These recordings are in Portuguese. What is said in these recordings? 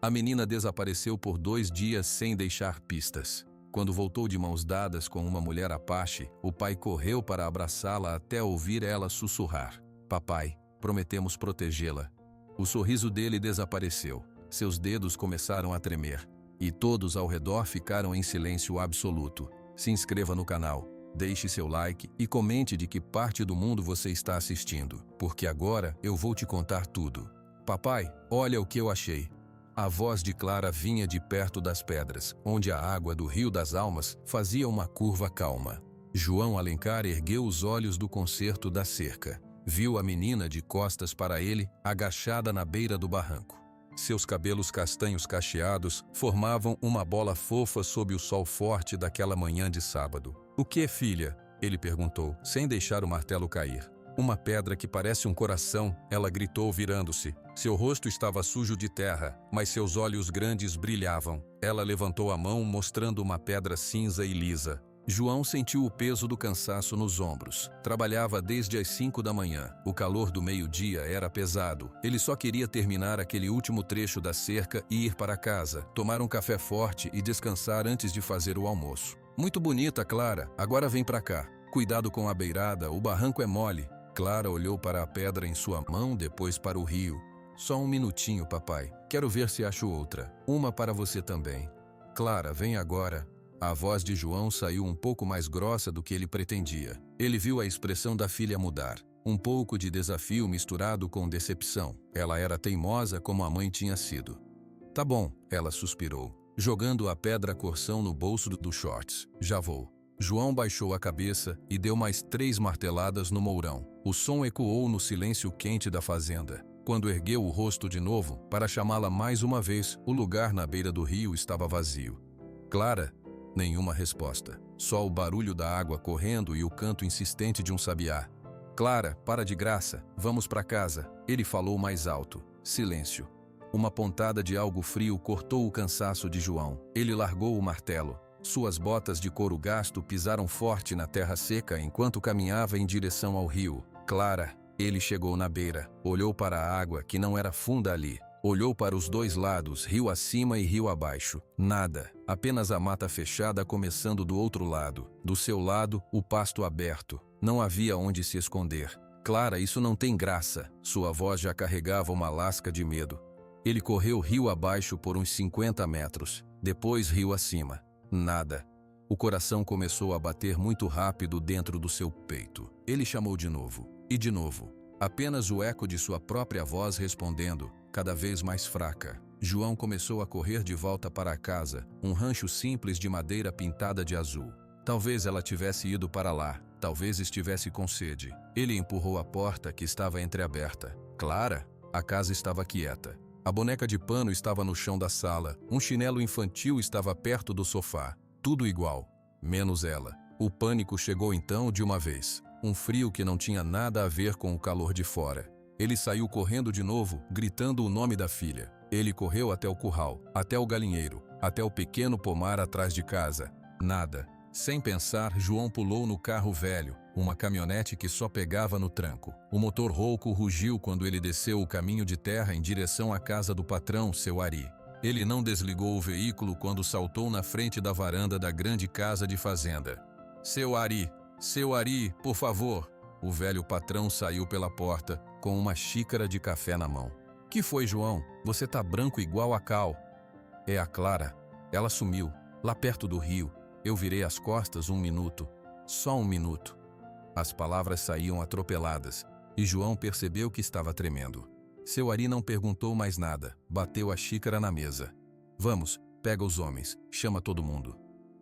A menina desapareceu por 2 dias sem deixar pistas. Quando voltou de mãos dadas com uma mulher Apache, o pai correu para abraçá-la até ouvir ela sussurrar: "Papai, prometemos protegê-la." O sorriso dele desapareceu. Seus dedos começaram a tremer. E todos ao redor ficaram em silêncio absoluto. Se inscreva no canal, deixe seu like e comente de que parte do mundo você está assistindo, porque agora eu vou te contar tudo. "Papai, olha o que eu achei." A voz de Clara vinha de perto das pedras, onde a água do Rio das Almas fazia uma curva calma. João Alencar ergueu os olhos do concerto da cerca. Viu a menina de costas para ele, agachada na beira do barranco. Seus cabelos castanhos cacheados formavam uma bola fofa sob o sol forte daquela manhã de sábado. "O que, filha?" ele perguntou, sem deixar o martelo cair. "Uma pedra que parece um coração", ela gritou virando-se. Seu rosto estava sujo de terra, mas seus olhos grandes brilhavam. Ela levantou a mão mostrando uma pedra cinza e lisa. João sentiu o peso do cansaço nos ombros. Trabalhava desde as 5 da manhã. O calor do meio-dia era pesado. Ele só queria terminar aquele último trecho da cerca e ir para casa, tomar um café forte e descansar antes de fazer o almoço. "Muito bonita, Clara. Agora vem para cá. Cuidado com a beirada, o barranco é mole." Clara olhou para a pedra em sua mão, depois para o rio. "Só um minutinho, papai. Quero ver se acho outra. Uma para você também." "Clara, vem agora." A voz de João saiu um pouco mais grossa do que ele pretendia. Ele viu a expressão da filha mudar. Um pouco de desafio misturado com decepção. Ela era teimosa como a mãe tinha sido. "Tá bom," ela suspirou, jogando a pedra corção no bolso dos shorts. "Já vou." João baixou a cabeça e deu mais 3 marteladas no mourão. O som ecoou no silêncio quente da fazenda. Quando ergueu o rosto de novo, para chamá-la mais uma vez, o lugar na beira do rio estava vazio. "Clara?" Nenhuma resposta. Só o barulho da água correndo e o canto insistente de um sabiá. "Clara, para de graça. Vamos para casa." Ele falou mais alto. Silêncio. Uma pontada de algo frio cortou o cansaço de João. Ele largou o martelo. Suas botas de couro gasto pisaram forte na terra seca enquanto caminhava em direção ao rio. "Clara." Ele chegou na beira. Olhou para a água, que não era funda ali. Olhou para os 2 lados, rio acima e rio abaixo. Nada. Apenas a mata fechada começando do outro lado. Do seu lado, o pasto aberto. Não havia onde se esconder. "Clara, isso não tem graça." Sua voz já carregava uma lasca de medo. Ele correu rio abaixo por uns 50 metros. Depois rio acima. Nada. O coração começou a bater muito rápido dentro do seu peito. Ele chamou de novo. E de novo. Apenas o eco de sua própria voz respondendo, cada vez mais fraca. João começou a correr de volta para casa, um rancho simples de madeira pintada de azul. Talvez ela tivesse ido para lá, talvez estivesse com sede. Ele empurrou a porta que estava entreaberta. "Clara?" A casa estava quieta. A boneca de pano estava no chão da sala, um chinelo infantil estava perto do sofá. Tudo igual, menos ela. O pânico chegou então de uma vez. Um frio que não tinha nada a ver com o calor de fora. Ele saiu correndo de novo, gritando o nome da filha. Ele correu até o curral, até o galinheiro, até o pequeno pomar atrás de casa. Nada. Sem pensar, João pulou no carro velho, uma caminhonete que só pegava no tranco. O motor rouco rugiu quando ele desceu o caminho de terra em direção à casa do patrão, seu Ari. Ele não desligou o veículo quando saltou na frente da varanda da grande casa de fazenda. Seu Ari, por favor." O velho patrão saiu pela porta, com uma xícara de café na mão. "Que foi, João? Você tá branco igual a cal." "É a Clara. Ela sumiu, lá perto do rio. Eu virei as costas 1 minuto. Só 1 minuto." As palavras saíam atropeladas, e João percebeu que estava tremendo. Seu Ari não perguntou mais nada, bateu a xícara na mesa. "Vamos, pega os homens, chama todo mundo."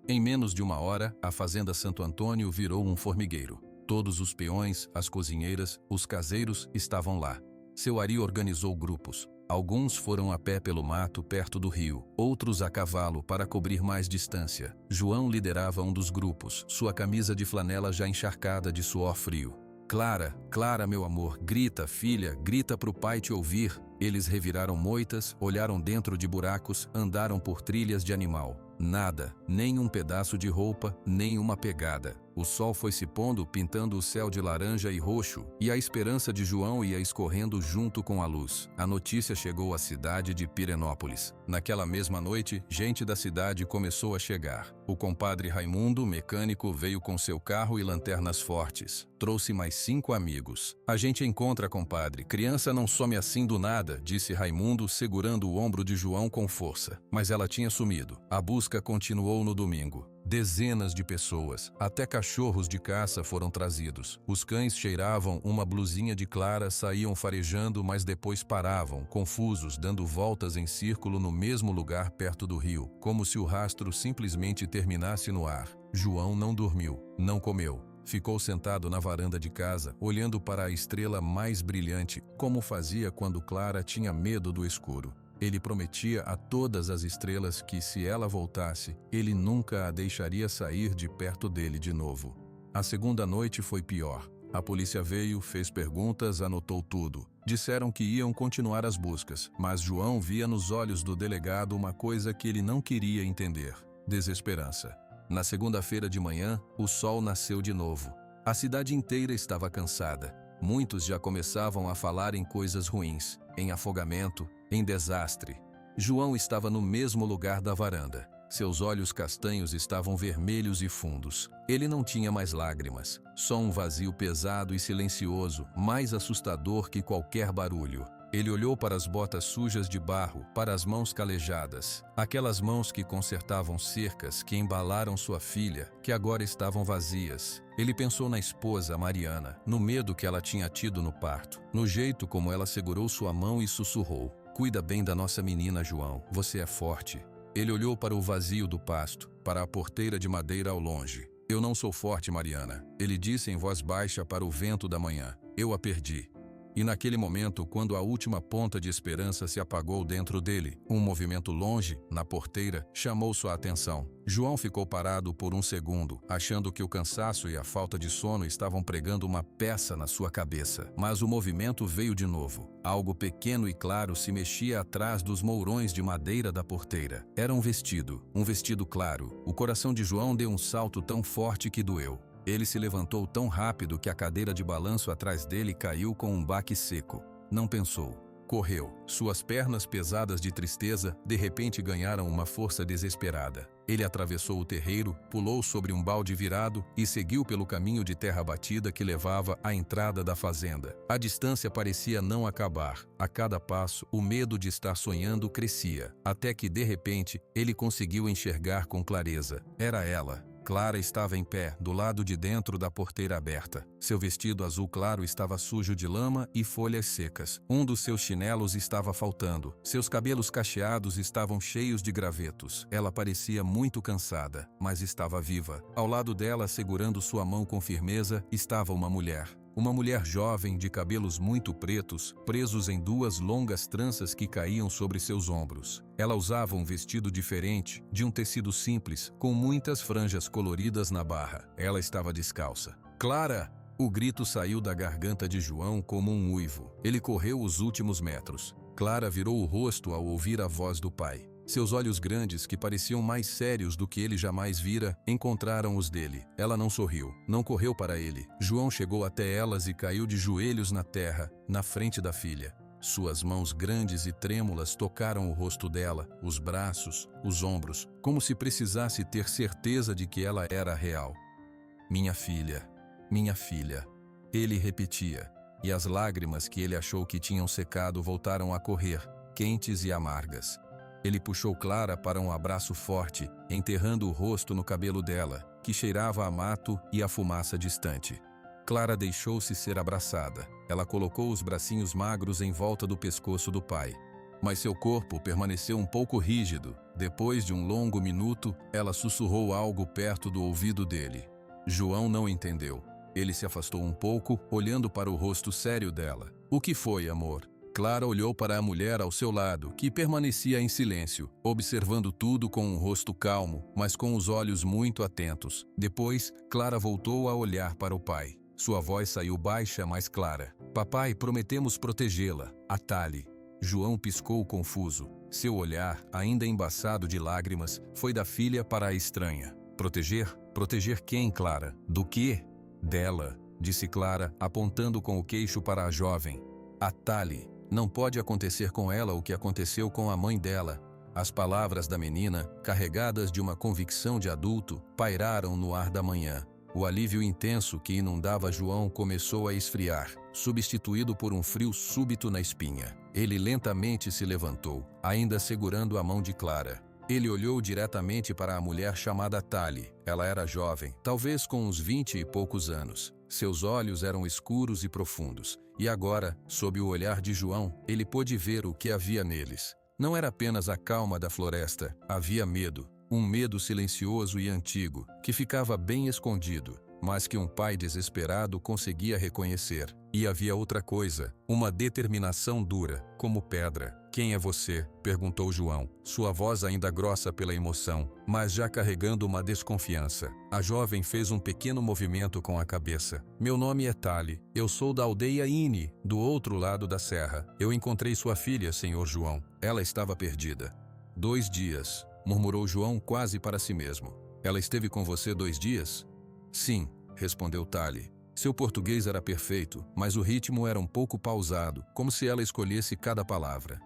Em menos de 1 hora, a fazenda Santo Antônio virou um formigueiro. Todos os peões, as cozinheiras, os caseiros estavam lá. Seu Ari organizou grupos. Alguns foram a pé pelo mato perto do rio, outros a cavalo para cobrir mais distância. João liderava um dos grupos, sua camisa de flanela já encharcada de suor frio. "Clara, Clara, meu amor, grita, filha, grita pro pai te ouvir." Eles reviraram moitas, olharam dentro de buracos, andaram por trilhas de animal. Nada, nem um pedaço de roupa, nem uma pegada. O sol foi se pondo, pintando o céu de laranja e roxo, e a esperança de João ia escorrendo junto com a luz. A notícia chegou à cidade de Pirenópolis. Naquela mesma noite, gente da cidade começou a chegar. O compadre Raimundo, mecânico, veio com seu carro e lanternas fortes. Trouxe mais 5 amigos. A gente encontra, compadre. Criança não some assim do nada, disse Raimundo, segurando o ombro de João com força. Mas ela tinha sumido. A busca continuou no domingo. Dezenas de pessoas, até cachorros de caça foram trazidos. Os cães cheiravam uma blusinha de Clara, saíam farejando, mas depois paravam, confusos, dando voltas em círculo no mesmo lugar perto do rio, como se o rastro simplesmente terminasse no ar. João não dormiu, não comeu. Ficou sentado na varanda de casa, olhando para a estrela mais brilhante, como fazia quando Clara tinha medo do escuro. Ele prometia a todas as estrelas que, se ela voltasse, ele nunca a deixaria sair de perto dele de novo. A segunda noite foi pior. A polícia veio, fez perguntas, anotou tudo. Disseram que iam continuar as buscas, mas João via nos olhos do delegado uma coisa que ele não queria entender: desesperança. Na segunda-feira de manhã, o sol nasceu de novo. A cidade inteira estava cansada. Muitos já começavam a falar em coisas ruins, em afogamento, em desastre. João estava no mesmo lugar da varanda. Seus olhos castanhos estavam vermelhos e fundos. Ele não tinha mais lágrimas, só um vazio pesado e silencioso, mais assustador que qualquer barulho. Ele olhou para as botas sujas de barro, para as mãos calejadas, aquelas mãos que consertavam cercas, que embalaram sua filha, que agora estavam vazias. Ele pensou na esposa, Mariana, no medo que ela tinha tido no parto, no jeito como ela segurou sua mão e sussurrou: "Cuida bem da nossa menina, João, você é forte." Ele olhou para o vazio do pasto, para a porteira de madeira ao longe. "Eu não sou forte, Mariana," ele disse em voz baixa para o vento da manhã. "Eu a perdi." E naquele momento, quando a última ponta de esperança se apagou dentro dele, um movimento longe, na porteira, chamou sua atenção. João ficou parado por um segundo, achando que o cansaço e a falta de sono estavam pregando uma peça na sua cabeça. Mas o movimento veio de novo. Algo pequeno e claro se mexia atrás dos mourões de madeira da porteira. Era um vestido claro. O coração de João deu um salto tão forte que doeu. Ele se levantou tão rápido que a cadeira de balanço atrás dele caiu com um baque seco. Não pensou. Correu. Suas pernas pesadas de tristeza, de repente ganharam uma força desesperada. Ele atravessou o terreiro, pulou sobre um balde virado e seguiu pelo caminho de terra batida que levava à entrada da fazenda. A distância parecia não acabar. A cada passo, o medo de estar sonhando crescia, até que, de repente, ele conseguiu enxergar com clareza. Era ela. Clara estava em pé, do lado de dentro da porteira aberta. Seu vestido azul claro estava sujo de lama e folhas secas. Um dos seus chinelos estava faltando. Seus cabelos cacheados estavam cheios de gravetos. Ela parecia muito cansada, mas estava viva. Ao lado dela, segurando sua mão com firmeza, estava uma mulher. Uma mulher jovem, de cabelos muito pretos, presos em 2 longas tranças que caíam sobre seus ombros. Ela usava um vestido diferente, de um tecido simples, com muitas franjas coloridas na barra. Ela estava descalça. "Clara!" O grito saiu da garganta de João como um uivo. Ele correu os últimos metros. Clara virou o rosto ao ouvir a voz do pai. Seus olhos grandes, que pareciam mais sérios do que ele jamais vira, encontraram os dele. Ela não sorriu, não correu para ele. João chegou até elas e caiu de joelhos na terra, na frente da filha. Suas mãos grandes e trêmulas tocaram o rosto dela, os braços, os ombros, como se precisasse ter certeza de que ela era real. Minha filha, ele repetia, e as lágrimas que ele achou que tinham secado voltaram a correr, quentes e amargas. Ele puxou Clara para um abraço forte, enterrando o rosto no cabelo dela, que cheirava a mato e a fumaça distante. Clara deixou-se ser abraçada. Ela colocou os bracinhos magros em volta do pescoço do pai. Mas seu corpo permaneceu um pouco rígido. Depois de um longo minuto, ela sussurrou algo perto do ouvido dele. João não entendeu. Ele se afastou um pouco, olhando para o rosto sério dela. "O que foi, amor?" Clara olhou para a mulher ao seu lado, que permanecia em silêncio, observando tudo com um rosto calmo, mas com os olhos muito atentos. Depois, Clara voltou a olhar para o pai. Sua voz saiu baixa, mas clara. "Papai, prometemos protegê-la. Atalhe." João piscou confuso. Seu olhar, ainda embaçado de lágrimas, foi da filha para a estranha. Proteger? Proteger quem, Clara? Do quê? Dela, disse Clara, apontando com o queixo para a jovem. A Tali. Não pode acontecer com ela o que aconteceu com a mãe dela. As palavras da menina, carregadas de uma convicção de adulto, pairaram no ar da manhã. O alívio intenso que inundava João começou a esfriar, substituído por um frio súbito na espinha. Ele lentamente se levantou, ainda segurando a mão de Clara. Ele olhou diretamente para a mulher chamada Tali. Ela era jovem, talvez com uns 20 e poucos anos. Seus olhos eram escuros e profundos. E agora, sob o olhar de João, ele pôde ver o que havia neles. Não era apenas a calma da floresta, havia medo. Um medo silencioso e antigo, que ficava bem escondido, mas que um pai desesperado conseguia reconhecer. E havia outra coisa, uma determinação dura, como pedra. Quem é você? Perguntou João, sua voz ainda grossa pela emoção, mas já carregando uma desconfiança. A jovem fez um pequeno movimento com a cabeça. Meu nome é Tali, eu sou da aldeia Ini, do outro lado da serra. Eu encontrei sua filha, senhor João. Ela estava perdida. 2 dias, murmurou João quase para si mesmo. Ela esteve com você 2 dias? Sim, respondeu Tali. Seu português era perfeito, mas o ritmo era um pouco pausado, como se ela escolhesse cada palavra.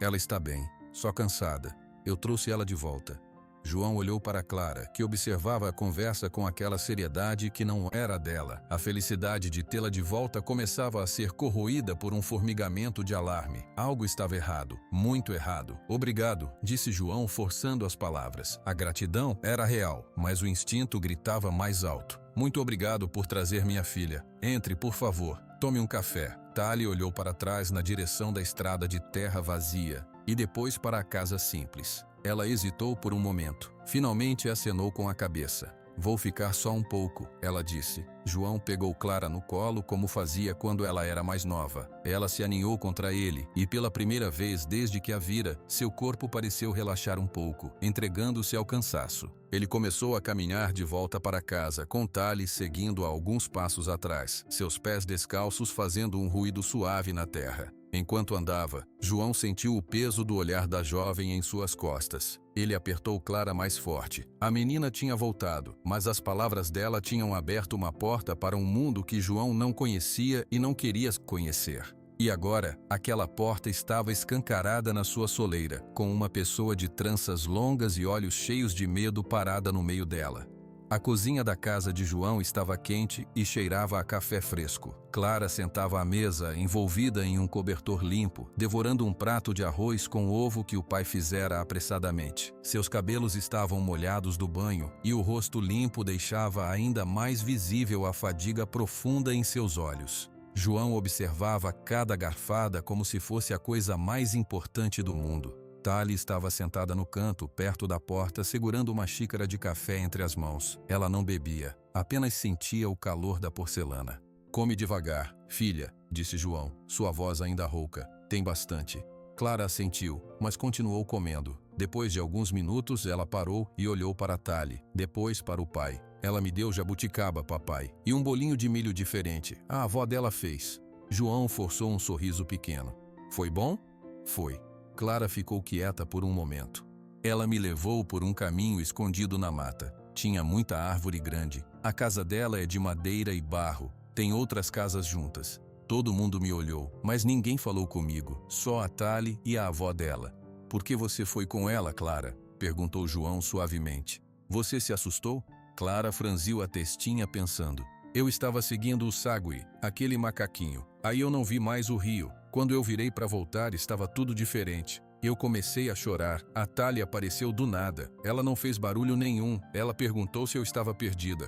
Ela está bem, só cansada. Eu trouxe ela de volta. João olhou para Clara, que observava a conversa com aquela seriedade que não era dela. A felicidade de tê-la de volta começava a ser corroída por um formigamento de alarme. Algo estava errado, muito errado. Obrigado, disse João, forçando as palavras. A gratidão era real, mas o instinto gritava mais alto. Muito obrigado por trazer minha filha. Entre, por favor. Tome um café. Tali olhou para trás na direção da estrada de terra vazia e depois para a casa simples. Ela hesitou por um momento. Finalmente acenou com a cabeça. Vou ficar só um pouco, ela disse. João pegou Clara no colo como fazia quando ela era mais nova. Ela se aninhou contra ele e pela primeira vez desde que a vira, seu corpo pareceu relaxar um pouco, entregando-se ao cansaço. Ele começou a caminhar de volta para casa, com Tali seguindo a alguns passos atrás, seus pés descalços fazendo um ruído suave na terra. Enquanto andava, João sentiu o peso do olhar da jovem em suas costas. Ele apertou Clara mais forte. A menina tinha voltado, mas as palavras dela tinham aberto uma porta para um mundo que João não conhecia e não queria conhecer. E agora, aquela porta estava escancarada na sua soleira, com uma pessoa de tranças longas e olhos cheios de medo parada no meio dela. A cozinha da casa de João estava quente e cheirava a café fresco. Clara sentava à mesa, envolvida em um cobertor limpo, devorando um prato de arroz com ovo que o pai fizera apressadamente. Seus cabelos estavam molhados do banho e o rosto limpo deixava ainda mais visível a fadiga profunda em seus olhos. João observava cada garfada como se fosse a coisa mais importante do mundo. Tali estava sentada no canto, perto da porta, segurando uma xícara de café entre as mãos. Ela não bebia, apenas sentia o calor da porcelana. Come devagar, filha, disse João, sua voz ainda rouca. Tem bastante. Clara assentiu, mas continuou comendo. Depois de alguns minutos, ela parou e olhou para Tali, depois para o pai. Ela me deu jabuticaba, papai, e um bolinho de milho diferente. A avó dela fez. João forçou um sorriso pequeno. Foi bom? Foi. Clara ficou quieta por um momento. Ela me levou por um caminho escondido na mata. Tinha muita árvore grande. A casa dela é de madeira e barro. Tem outras casas juntas. Todo mundo me olhou, mas ninguém falou comigo. Só a Tali e a avó dela. Por que você foi com ela, Clara? Perguntou João suavemente. Você se assustou? Clara franziu a testinha pensando. Eu estava seguindo o Sagui, aquele macaquinho. Aí eu não vi mais o rio. Quando eu virei para voltar, estava tudo diferente. Eu comecei a chorar. A Tali apareceu do nada. Ela não fez barulho nenhum. Ela perguntou se eu estava perdida.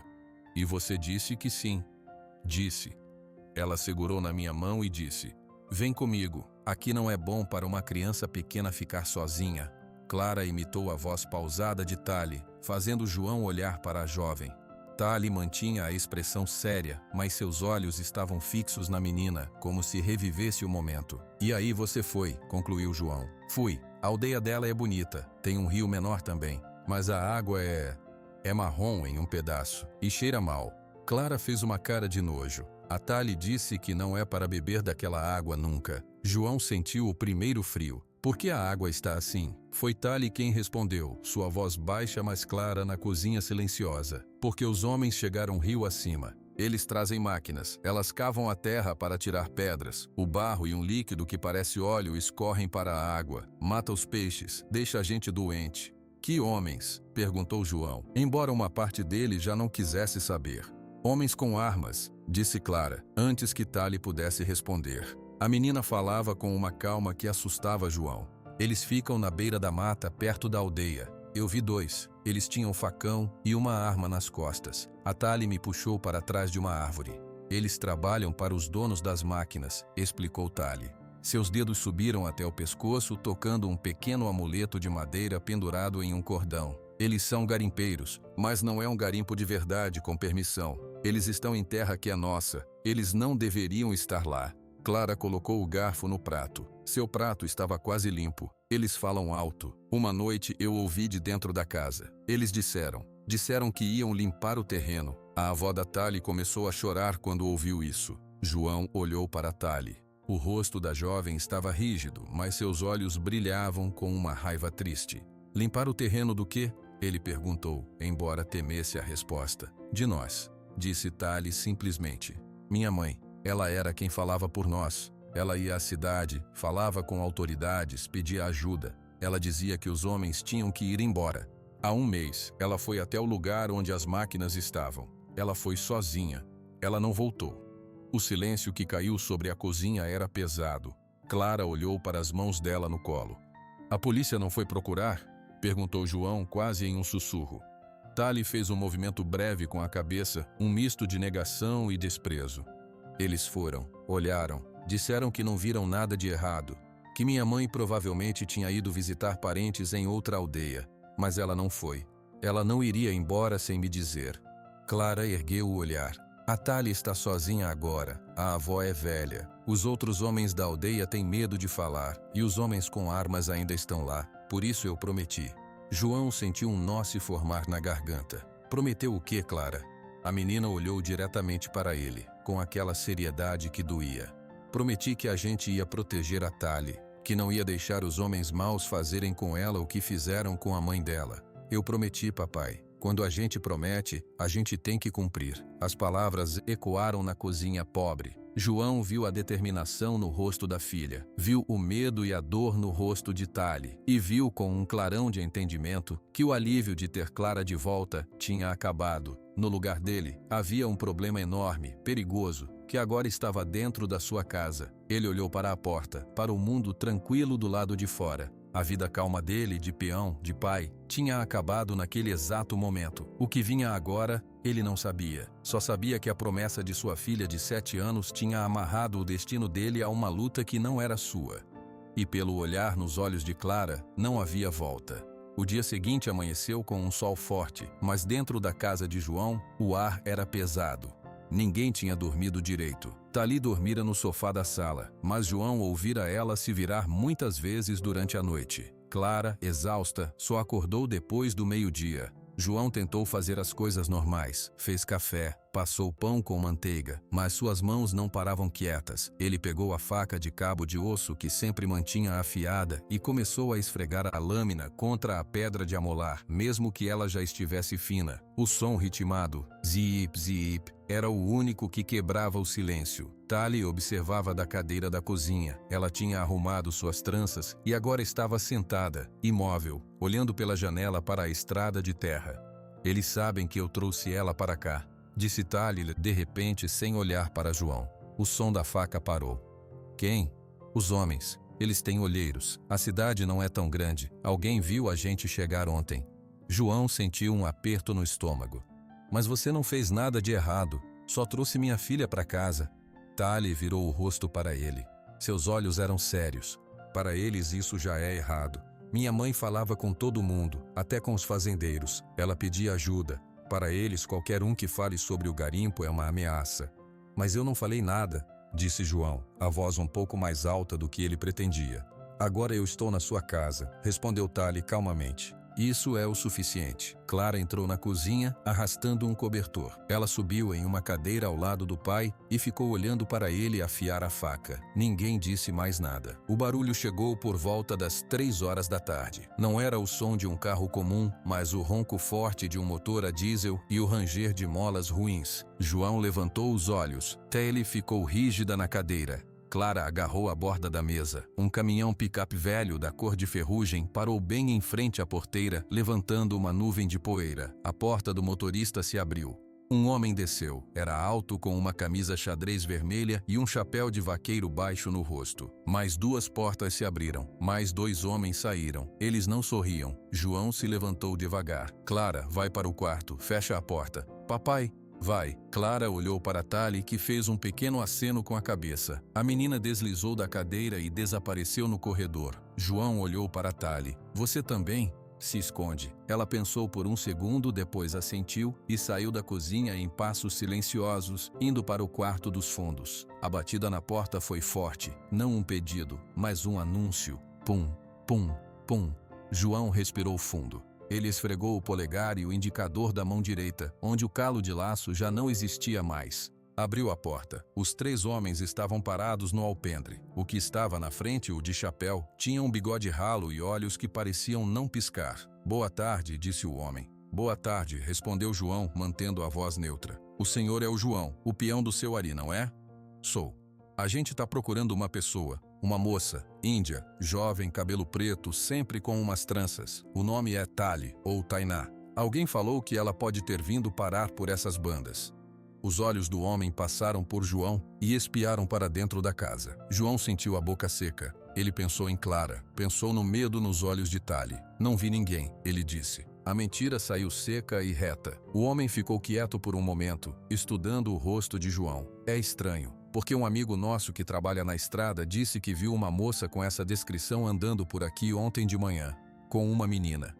E você disse que sim. Disse. Ela segurou na minha mão e disse: Vem comigo. Aqui não é bom para uma criança pequena ficar sozinha. Clara imitou a voz pausada de Tali, fazendo João olhar para a jovem. Tali mantinha a expressão séria, mas seus olhos estavam fixos na menina, como se revivesse o momento. E aí você foi, concluiu João. Fui. A aldeia dela é bonita, tem um rio menor também, mas a água é marrom em um pedaço e cheira mal. Clara fez uma cara de nojo. A Tali disse que não é para beber daquela água nunca. João sentiu o primeiro frio. Por que a água está assim? Foi Tali quem respondeu, sua voz baixa mas clara na cozinha silenciosa. Porque os homens chegaram rio acima. Eles trazem máquinas, elas cavam a terra para tirar pedras. O barro e um líquido que parece óleo escorrem para a água. Mata os peixes, deixa a gente doente. Que homens? Perguntou João, embora uma parte dele já não quisesse saber. Homens com armas, disse Clara, antes que Tali pudesse responder. A menina falava com uma calma que assustava João. Eles ficam na beira da mata, perto da aldeia. Eu vi 2. Eles tinham facão e uma arma nas costas. A Tali me puxou para trás de uma árvore. Eles trabalham para os donos das máquinas, explicou Tali. Seus dedos subiram até o pescoço, tocando um pequeno amuleto de madeira pendurado em um cordão. Eles são garimpeiros, mas não é um garimpo de verdade com permissão. Eles estão em terra que é nossa. Eles não deveriam estar lá. Clara colocou o garfo no prato. Seu prato estava quase limpo. Eles falam alto. Uma noite eu ouvi de dentro da casa. Eles disseram que iam limpar o terreno. A avó da Tali começou a chorar quando ouviu isso. João olhou para Tali. O rosto da jovem estava rígido, mas seus olhos brilhavam com uma raiva triste. Limpar o terreno do quê? Ele perguntou, embora temesse a resposta. De nós, disse Tali simplesmente. Minha mãe. Ela era quem falava por nós. Ela ia à cidade, falava com autoridades, pedia ajuda. Ela dizia que os homens tinham que ir embora. Há um mês, ela foi até o lugar onde as máquinas estavam. Ela foi sozinha. Ela não voltou. O silêncio que caiu sobre a cozinha era pesado. Clara olhou para as mãos dela no colo. A polícia não foi procurar? Perguntou João, quase em um sussurro. Tali fez um movimento breve com a cabeça, um misto de negação e desprezo. Eles foram, olharam, disseram que não viram nada de errado, que minha mãe provavelmente tinha ido visitar parentes em outra aldeia, mas ela não foi. Ela não iria embora sem me dizer. Clara ergueu o olhar. A Tali está sozinha agora, a avó é velha. Os outros homens da aldeia têm medo de falar, e os homens com armas ainda estão lá, por isso eu prometi. João sentiu um nó se formar na garganta. Prometeu o quê, Clara? A menina olhou diretamente para ele, com aquela seriedade que doía. Prometi que a gente ia proteger a Tali, que não ia deixar os homens maus fazerem com ela o que fizeram com a mãe dela. Eu prometi, papai. Quando a gente promete, a gente tem que cumprir. As palavras ecoaram na cozinha pobre. João viu a determinação no rosto da filha, viu o medo e a dor no rosto de Tali, e viu com um clarão de entendimento que o alívio de ter Clara de volta tinha acabado. No lugar dele, havia um problema enorme, perigoso, que agora estava dentro da sua casa. Ele olhou para a porta, para o mundo tranquilo do lado de fora. A vida calma dele, de peão, de pai, tinha acabado naquele exato momento. O que vinha agora, ele não sabia. Só sabia que a promessa de sua filha de 7 anos tinha amarrado o destino dele a uma luta que não era sua. E pelo olhar nos olhos de Clara, não havia volta. O dia seguinte amanheceu com um sol forte, mas dentro da casa de João, o ar era pesado. Ninguém tinha dormido direito. Tali dormira no sofá da sala, mas João ouvira ela se virar muitas vezes durante a noite. Clara, exausta, só acordou depois do meio-dia. João tentou fazer as coisas normais, fez café, passou pão com manteiga, mas suas mãos não paravam quietas. Ele pegou a faca de cabo de osso que sempre mantinha afiada e começou a esfregar a lâmina contra a pedra de amolar, mesmo que ela já estivesse fina. O som ritmado, zip, zip, era o único que quebrava o silêncio. Tali observava da cadeira da cozinha. Ela tinha arrumado suas tranças e agora estava sentada, imóvel, olhando pela janela para a estrada de terra. Eles sabem que eu trouxe ela para cá, disse Tali de repente sem olhar para João. O som da faca parou. Quem? Os homens. Eles têm olheiros. A cidade não é tão grande. Alguém viu a gente chegar ontem. João sentiu um aperto no estômago. Mas você não fez nada de errado. Só trouxe minha filha para casa. Tali virou o rosto para ele. Seus olhos eram sérios. Para eles isso já é errado. Minha mãe falava com todo mundo, até com os fazendeiros. Ela pedia ajuda. Para eles, qualquer um que fale sobre o garimpo é uma ameaça. Mas eu não falei nada, disse João, a voz um pouco mais alta do que ele pretendia. Agora eu estou na sua casa, respondeu Tali calmamente. Isso é o suficiente. Clara entrou na cozinha, arrastando um cobertor. Ela subiu em uma cadeira ao lado do pai e ficou olhando para ele afiar a faca. Ninguém disse mais nada. O barulho chegou por volta das 3 horas da tarde. Não era o som de um carro comum, mas o ronco forte de um motor a diesel e o ranger de molas ruins. João levantou os olhos. Telly ficou rígida na cadeira. Clara agarrou a borda da mesa. Um caminhão picape velho da cor de ferrugem parou bem em frente à porteira, levantando uma nuvem de poeira. A porta do motorista se abriu. Um homem desceu. Era alto, com uma camisa xadrez vermelha e um chapéu de vaqueiro baixo no rosto. Mais 2 portas se abriram. Mais 2 homens saíram. Eles não sorriam. João se levantou devagar. Clara, vai para o quarto. Fecha a porta. Papai. Vai. Clara olhou para Tali, que fez um pequeno aceno com a cabeça. A menina deslizou da cadeira e desapareceu no corredor. João olhou para Tali. Você também? Se esconde. Ela pensou por um segundo, depois assentiu e saiu da cozinha em passos silenciosos, indo para o quarto dos fundos. A batida na porta foi forte. Não um pedido, mas um anúncio. Pum, pum, pum. João respirou fundo. Ele esfregou o polegar e o indicador da mão direita, onde o calo de laço já não existia mais. Abriu a porta. Os 3 homens estavam parados no alpendre. O que estava na frente, o de chapéu, tinha um bigode ralo e olhos que pareciam não piscar. Boa tarde, disse o homem. Boa tarde, respondeu João, mantendo a voz neutra. O senhor é o João, o peão do seu Ari, não é? Sou. A gente está procurando uma pessoa. Uma moça, índia, jovem, cabelo preto, sempre com umas tranças. O nome é Tali, ou Tainá. Alguém falou que ela pode ter vindo parar por essas bandas. Os olhos do homem passaram por João e espiaram para dentro da casa. João sentiu a boca seca. Ele pensou em Clara, pensou no medo nos olhos de Tali. Não vi ninguém, ele disse. A mentira saiu seca e reta. O homem ficou quieto por um momento, estudando o rosto de João. É estranho, porque um amigo nosso que trabalha na estrada disse que viu uma moça com essa descrição andando por aqui ontem de manhã, com uma menina.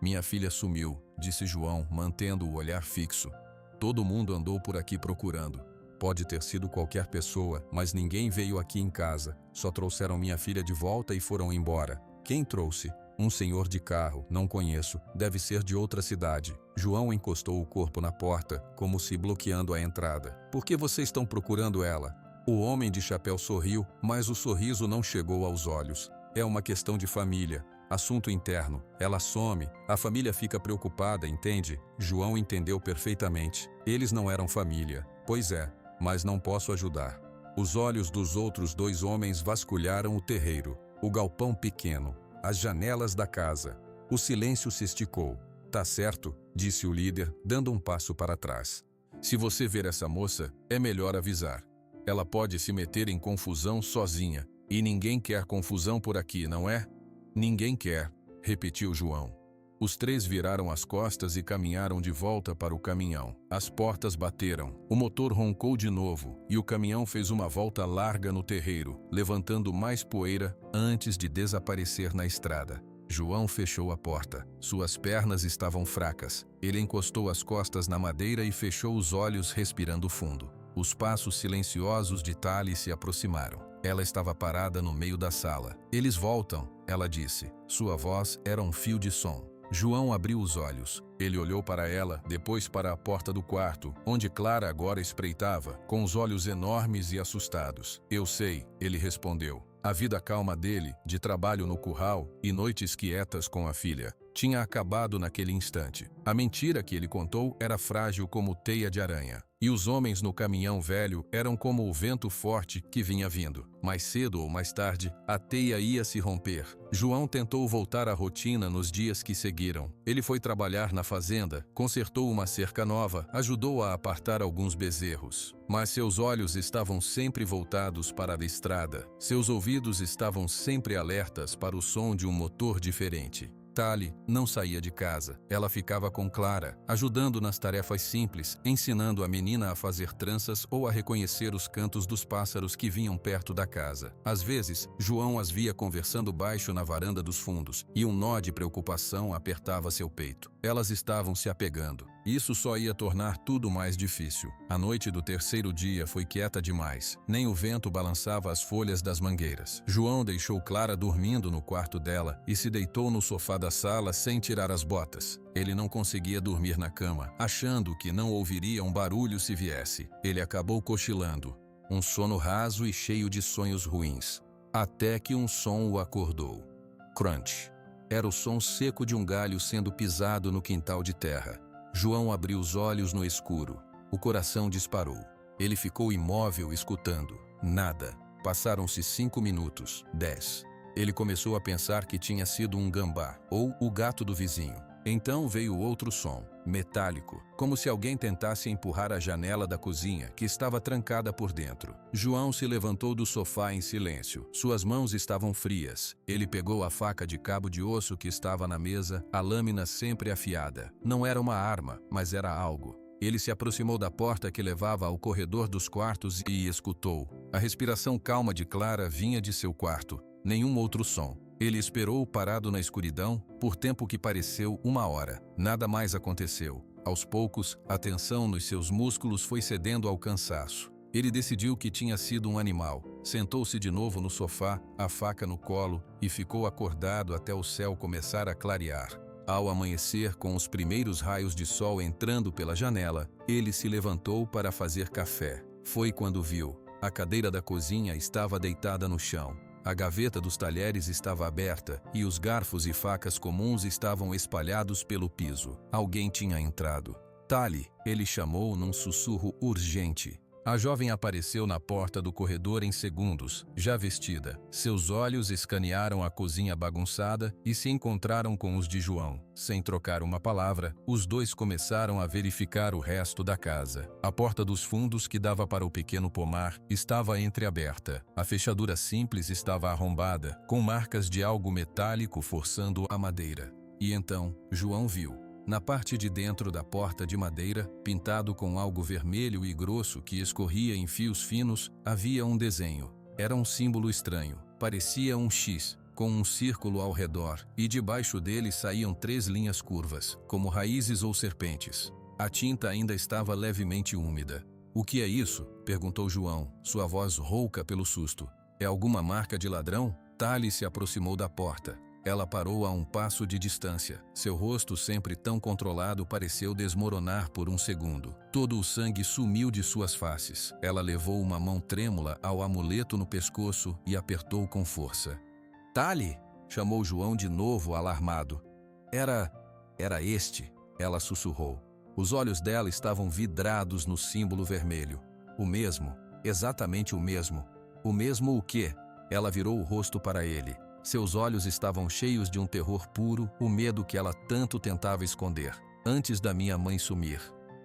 Minha filha sumiu, disse João, mantendo o olhar fixo. Todo mundo andou por aqui procurando. Pode ter sido qualquer pessoa, mas ninguém veio aqui em casa. Só trouxeram minha filha de volta e foram embora. Quem trouxe? Um senhor de carro, não conheço, deve ser de outra cidade. João encostou o corpo na porta, como se bloqueando a entrada. Por que vocês estão procurando ela? O homem de chapéu sorriu, mas o sorriso não chegou aos olhos. É uma questão de família, assunto interno. Ela some, a família fica preocupada, entende? João entendeu perfeitamente. Eles não eram família. Pois é, mas não posso ajudar. Os olhos dos outros 2 homens vasculharam o terreiro, o galpão pequeno, as janelas da casa. O silêncio se esticou. Tá certo, disse o líder, dando um passo para trás. Se você ver essa moça, é melhor avisar. Ela pode se meter em confusão sozinha. E ninguém quer confusão por aqui, não é? Ninguém quer, repetiu João. Os 3 viraram as costas e caminharam de volta para o caminhão. As portas bateram, o motor roncou de novo e o caminhão fez uma volta larga no terreiro, levantando mais poeira antes de desaparecer na estrada. João fechou a porta. Suas pernas estavam fracas. Ele encostou as costas na madeira e fechou os olhos, respirando fundo. Os passos silenciosos de Tali se aproximaram. Ela estava parada no meio da sala. Eles voltam, ela disse. Sua voz era um fio de som. João abriu os olhos. Ele olhou para ela, depois para a porta do quarto, onde Clara agora espreitava, com os olhos enormes e assustados. Eu sei, ele respondeu. A vida calma dele, de trabalho no curral e noites quietas com a filha, tinha acabado naquele instante. A mentira que ele contou era frágil como teia de aranha. E os homens no caminhão velho eram como o vento forte que vinha vindo. Mais cedo ou mais tarde, a teia ia se romper. João tentou voltar à rotina nos dias que seguiram. Ele foi trabalhar na fazenda, consertou uma cerca nova, ajudou a apartar alguns bezerros. Mas seus olhos estavam sempre voltados para a estrada. Seus ouvidos estavam sempre alertas para o som de um motor diferente. Tali não saía de casa. Ela ficava com Clara, ajudando nas tarefas simples, ensinando a menina a fazer tranças ou a reconhecer os cantos dos pássaros que vinham perto da casa. Às vezes, João as via conversando baixo na varanda dos fundos, e um nó de preocupação apertava seu peito. Elas estavam se apegando. Isso só ia tornar tudo mais difícil. A noite do terceiro dia foi quieta demais. Nem o vento balançava as folhas das mangueiras. João deixou Clara dormindo no quarto dela e se deitou no sofá da sala sem tirar as botas. Ele não conseguia dormir na cama, achando que não ouviria um barulho se viesse. Ele acabou cochilando. Um sono raso e cheio de sonhos ruins. Até que um som o acordou. Crunch. Era o som seco de um galho sendo pisado no quintal de terra. João abriu os olhos no escuro. O coração disparou. Ele ficou imóvel escutando. Nada. Passaram-se 5 minutos, 10. Ele começou a pensar que tinha sido um gambá, ou o gato do vizinho. Então veio outro som, metálico, como se alguém tentasse empurrar a janela da cozinha, que estava trancada por dentro. João se levantou do sofá em silêncio. Suas mãos estavam frias. Ele pegou a faca de cabo de osso que estava na mesa, a lâmina sempre afiada. Não era uma arma, mas era algo. Ele se aproximou da porta que levava ao corredor dos quartos e escutou. A respiração calma de Clara vinha de seu quarto. Nenhum outro som. Ele esperou parado na escuridão, por tempo que pareceu 1 hora. Nada mais aconteceu. Aos poucos, a tensão nos seus músculos foi cedendo ao cansaço. Ele decidiu que tinha sido um animal. Sentou-se de novo no sofá, a faca no colo, e ficou acordado até o céu começar a clarear. Ao amanhecer, com os primeiros raios de sol entrando pela janela, ele se levantou para fazer café. Foi quando viu. A cadeira da cozinha estava deitada no chão. A gaveta dos talheres estava aberta e os garfos e facas comuns estavam espalhados pelo piso. Alguém tinha entrado. Tali, ele chamou num sussurro urgente. A jovem apareceu na porta do corredor em segundos, já vestida. Seus olhos escanearam a cozinha bagunçada e se encontraram com os de João. Sem trocar uma palavra, os dois começaram a verificar o resto da casa. A porta dos fundos que dava para o pequeno pomar estava entreaberta. A fechadura simples estava arrombada, com marcas de algo metálico forçando a madeira. E então, João viu. Na parte de dentro da porta de madeira, pintado com algo vermelho e grosso que escorria em fios finos, havia um desenho. Era um símbolo estranho. Parecia um X, com um círculo ao redor, e debaixo dele saíam 3 linhas curvas, como raízes ou serpentes. A tinta ainda estava levemente úmida. "O que é isso?" perguntou João, sua voz rouca pelo susto. "É alguma marca de ladrão?" Tali se aproximou da porta. Ela parou a um passo de distância. Seu rosto, sempre tão controlado, pareceu desmoronar por um segundo. Todo o sangue sumiu de suas faces. Ela levou uma mão trêmula ao amuleto no pescoço e apertou com força. "Tali!" chamou João de novo, alarmado. Era este, ela sussurrou. Os olhos dela estavam vidrados no símbolo vermelho. O mesmo, exatamente o mesmo. O mesmo o quê? Ela virou o rosto para ele. Seus olhos estavam cheios de um terror puro, o medo que ela tanto tentava esconder. "Antes da minha mãe sumir."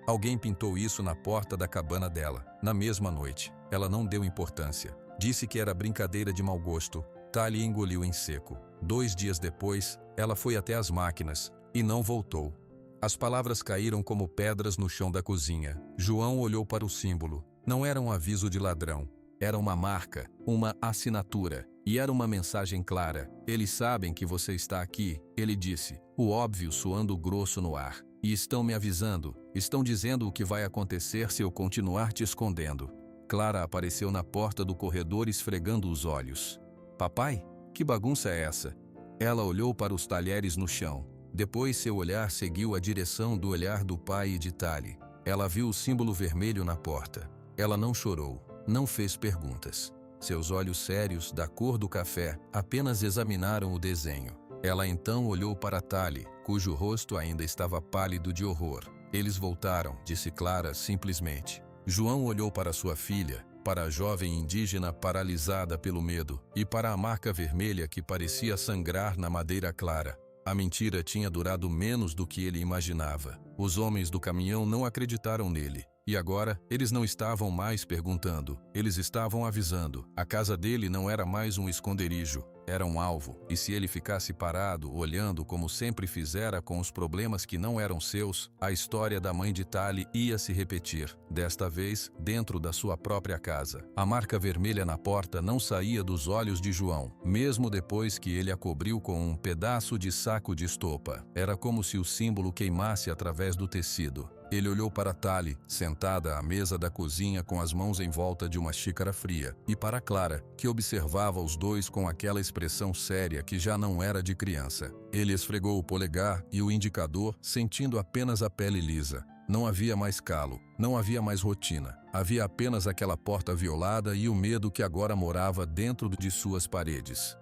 Alguém pintou isso na porta da cabana dela, na mesma noite. Ela não deu importância. Disse que era brincadeira de mau gosto. Tali engoliu em seco. 2 dias depois, ela foi até as máquinas e não voltou. As palavras caíram como pedras no chão da cozinha. João olhou para o símbolo. Não era um aviso de ladrão. Era uma marca, uma assinatura. E era uma mensagem clara. "Eles sabem que você está aqui", ele disse, o óbvio soando grosso no ar. "E estão me avisando, estão dizendo o que vai acontecer se eu continuar te escondendo." Clara apareceu na porta do corredor esfregando os olhos. "Papai, que bagunça é essa?" Ela olhou para os talheres no chão. Depois seu olhar seguiu a direção do olhar do pai e de Tali. Ela viu o símbolo vermelho na porta. Ela não chorou, não fez perguntas. Seus olhos sérios, da cor do café, apenas examinaram o desenho. Ela então olhou para Tali, cujo rosto ainda estava pálido de horror. "Eles voltaram", disse Clara simplesmente. João olhou para sua filha, para a jovem indígena paralisada pelo medo e para a marca vermelha que parecia sangrar na madeira clara. A mentira tinha durado menos do que ele imaginava. Os homens do caminhão não acreditaram nele. E agora, eles não estavam mais perguntando, eles estavam avisando. A casa dele não era mais um esconderijo, era um alvo, e se ele ficasse parado, olhando como sempre fizera com os problemas que não eram seus, a história da mãe de Tali ia se repetir, desta vez dentro da sua própria casa. A marca vermelha na porta não saía dos olhos de João, mesmo depois que ele a cobriu com um pedaço de saco de estopa. Era como se o símbolo queimasse através do tecido. Ele olhou para Tali, sentada à mesa da cozinha com as mãos em volta de uma xícara fria, e para Clara, que observava os dois com aquela expressão séria que já não era de criança. Ele esfregou o polegar e o indicador, sentindo apenas a pele lisa. Não havia mais calo, não havia mais rotina. Havia apenas aquela porta violada e o medo que agora morava dentro de suas paredes.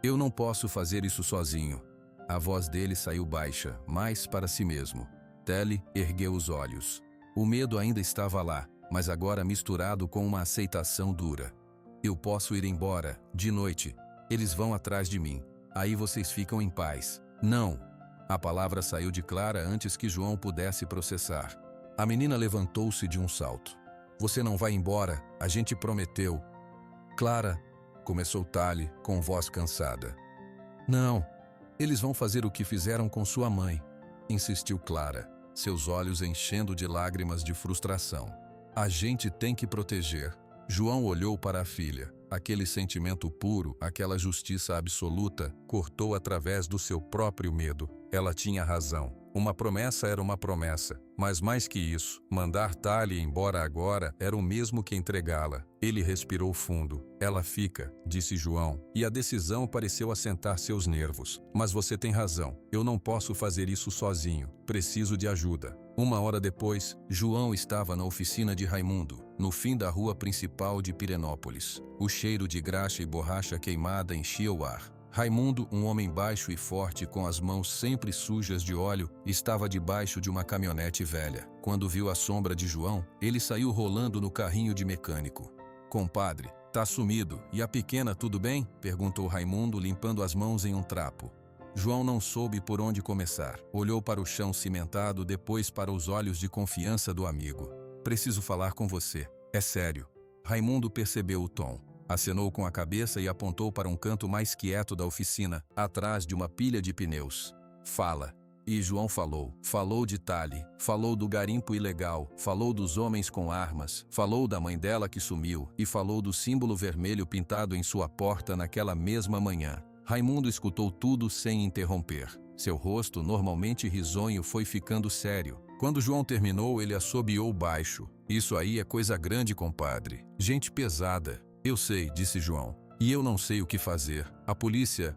Eu não posso fazer isso sozinho. A voz dele saiu baixa, mais para si mesmo. Tali ergueu os olhos. O medo ainda estava lá, mas agora misturado com uma aceitação dura. Eu posso ir embora, de noite. Eles vão atrás de mim. Aí vocês ficam em paz. Não! A palavra saiu de Clara antes que João pudesse processar. A menina levantou-se de um salto. Você não vai embora, a gente prometeu. Clara, começou Tali com voz cansada. Não, eles vão fazer o que fizeram com sua mãe, insistiu Clara, seus olhos enchendo de lágrimas de frustração. A gente tem que proteger. João olhou para a filha. Aquele sentimento puro, aquela justiça absoluta, cortou através do seu próprio medo. Ela tinha razão. Uma promessa era uma promessa, mas mais que isso, mandar Tali embora agora era o mesmo que entregá-la. Ele respirou fundo. Ela fica, disse João, e a decisão pareceu assentar seus nervos. Mas você tem razão, eu não posso fazer isso sozinho, preciso de ajuda. Uma hora depois, João estava na oficina de Raimundo, no fim da rua principal de Pirenópolis. O cheiro de graxa e borracha queimada enchia o ar. Raimundo, um homem baixo e forte com as mãos sempre sujas de óleo, estava debaixo de uma caminhonete velha. Quando viu a sombra de João, ele saiu rolando no carrinho de mecânico. Compadre, tá sumido. E a pequena, tudo bem? Perguntou Raimundo, limpando as mãos em um trapo. João não soube por onde começar. Olhou para o chão cimentado, depois para os olhos de confiança do amigo. Preciso falar com você. É sério. Raimundo percebeu o tom. Acenou com a cabeça e apontou para um canto mais quieto da oficina, atrás de uma pilha de pneus. Fala. E João falou. Falou de Tali, falou do garimpo ilegal, falou dos homens com armas, falou da mãe dela que sumiu e falou do símbolo vermelho pintado em sua porta naquela mesma manhã. Raimundo escutou tudo sem interromper. Seu rosto, normalmente risonho, foi ficando sério. Quando João terminou, ele assobiou baixo. Isso aí é coisa grande, compadre. Gente pesada. Eu sei, disse João. E eu não sei o que fazer. A polícia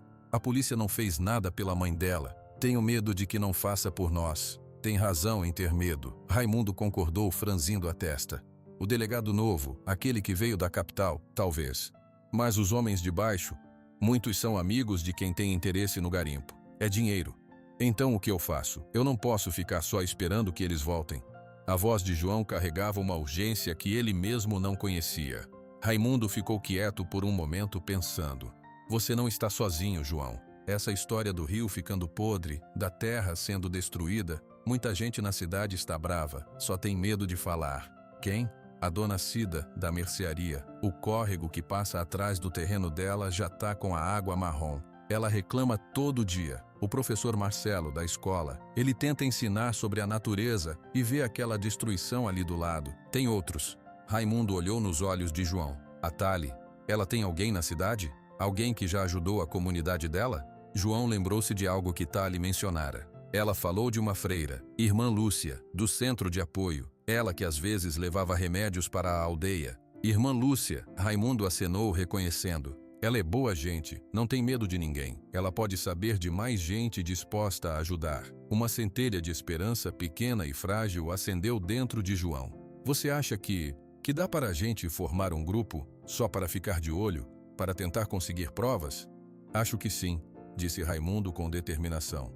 não fez nada pela mãe dela. Tenho medo de que não faça por nós. Tem razão em ter medo. Raimundo concordou, franzindo a testa. O delegado novo, aquele que veio da capital, talvez. Mas os homens de baixo, muitos são amigos de quem tem interesse no garimpo. É dinheiro. Então o que eu faço? Eu não posso ficar só esperando que eles voltem. A voz de João carregava uma urgência que ele mesmo não conhecia. Raimundo ficou quieto por um momento pensando. Você não está sozinho, João. Essa história do rio ficando podre, da terra sendo destruída, muita gente na cidade está brava, só tem medo de falar. Quem? A dona Cida, da mercearia. O córrego que passa atrás do terreno dela já tá com a água marrom. Ela reclama todo dia. O professor Marcelo, da escola, ele tenta ensinar sobre a natureza e vê aquela destruição ali do lado. Tem outros. Raimundo olhou nos olhos de João. A Tali, ela tem alguém na cidade? Alguém que já ajudou a comunidade dela? João lembrou-se de algo que Tali mencionara. Ela falou de uma freira, irmã Lúcia, do centro de apoio. Ela que às vezes levava remédios para a aldeia. Irmã Lúcia, Raimundo acenou reconhecendo. Ela é boa gente, não tem medo de ninguém. Ela pode saber de mais gente disposta a ajudar. Uma centelha de esperança pequena e frágil acendeu dentro de João. Você acha que dá para a gente formar um grupo, só para ficar de olho, para tentar conseguir provas? Acho que sim, disse Raimundo com determinação.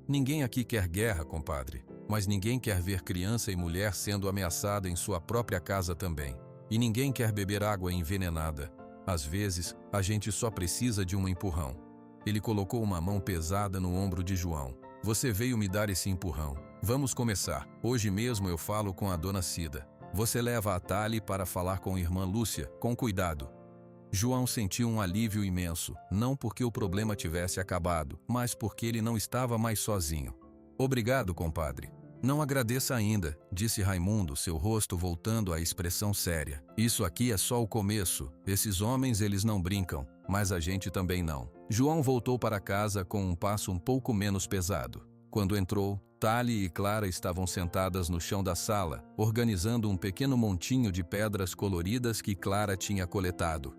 Ninguém aqui quer guerra, compadre, mas ninguém quer ver criança e mulher sendo ameaçada em sua própria casa também. E ninguém quer beber água envenenada. Às vezes, a gente só precisa de um empurrão. Ele colocou uma mão pesada no ombro de João. Você veio me dar esse empurrão. Vamos começar. Hoje mesmo eu falo com a dona Cida. Você leva a Tali para falar com irmã Lúcia, com cuidado. João sentiu um alívio imenso, não porque o problema tivesse acabado, mas porque ele não estava mais sozinho. Obrigado, compadre. Não agradeça ainda, disse Raimundo, seu rosto voltando à expressão séria. Isso aqui é só o começo. Esses homens, eles não brincam, mas a gente também não. João voltou para casa com um passo um pouco menos pesado. Quando entrou, Tali e Clara estavam sentadas no chão da sala, organizando um pequeno montinho de pedras coloridas que Clara tinha coletado.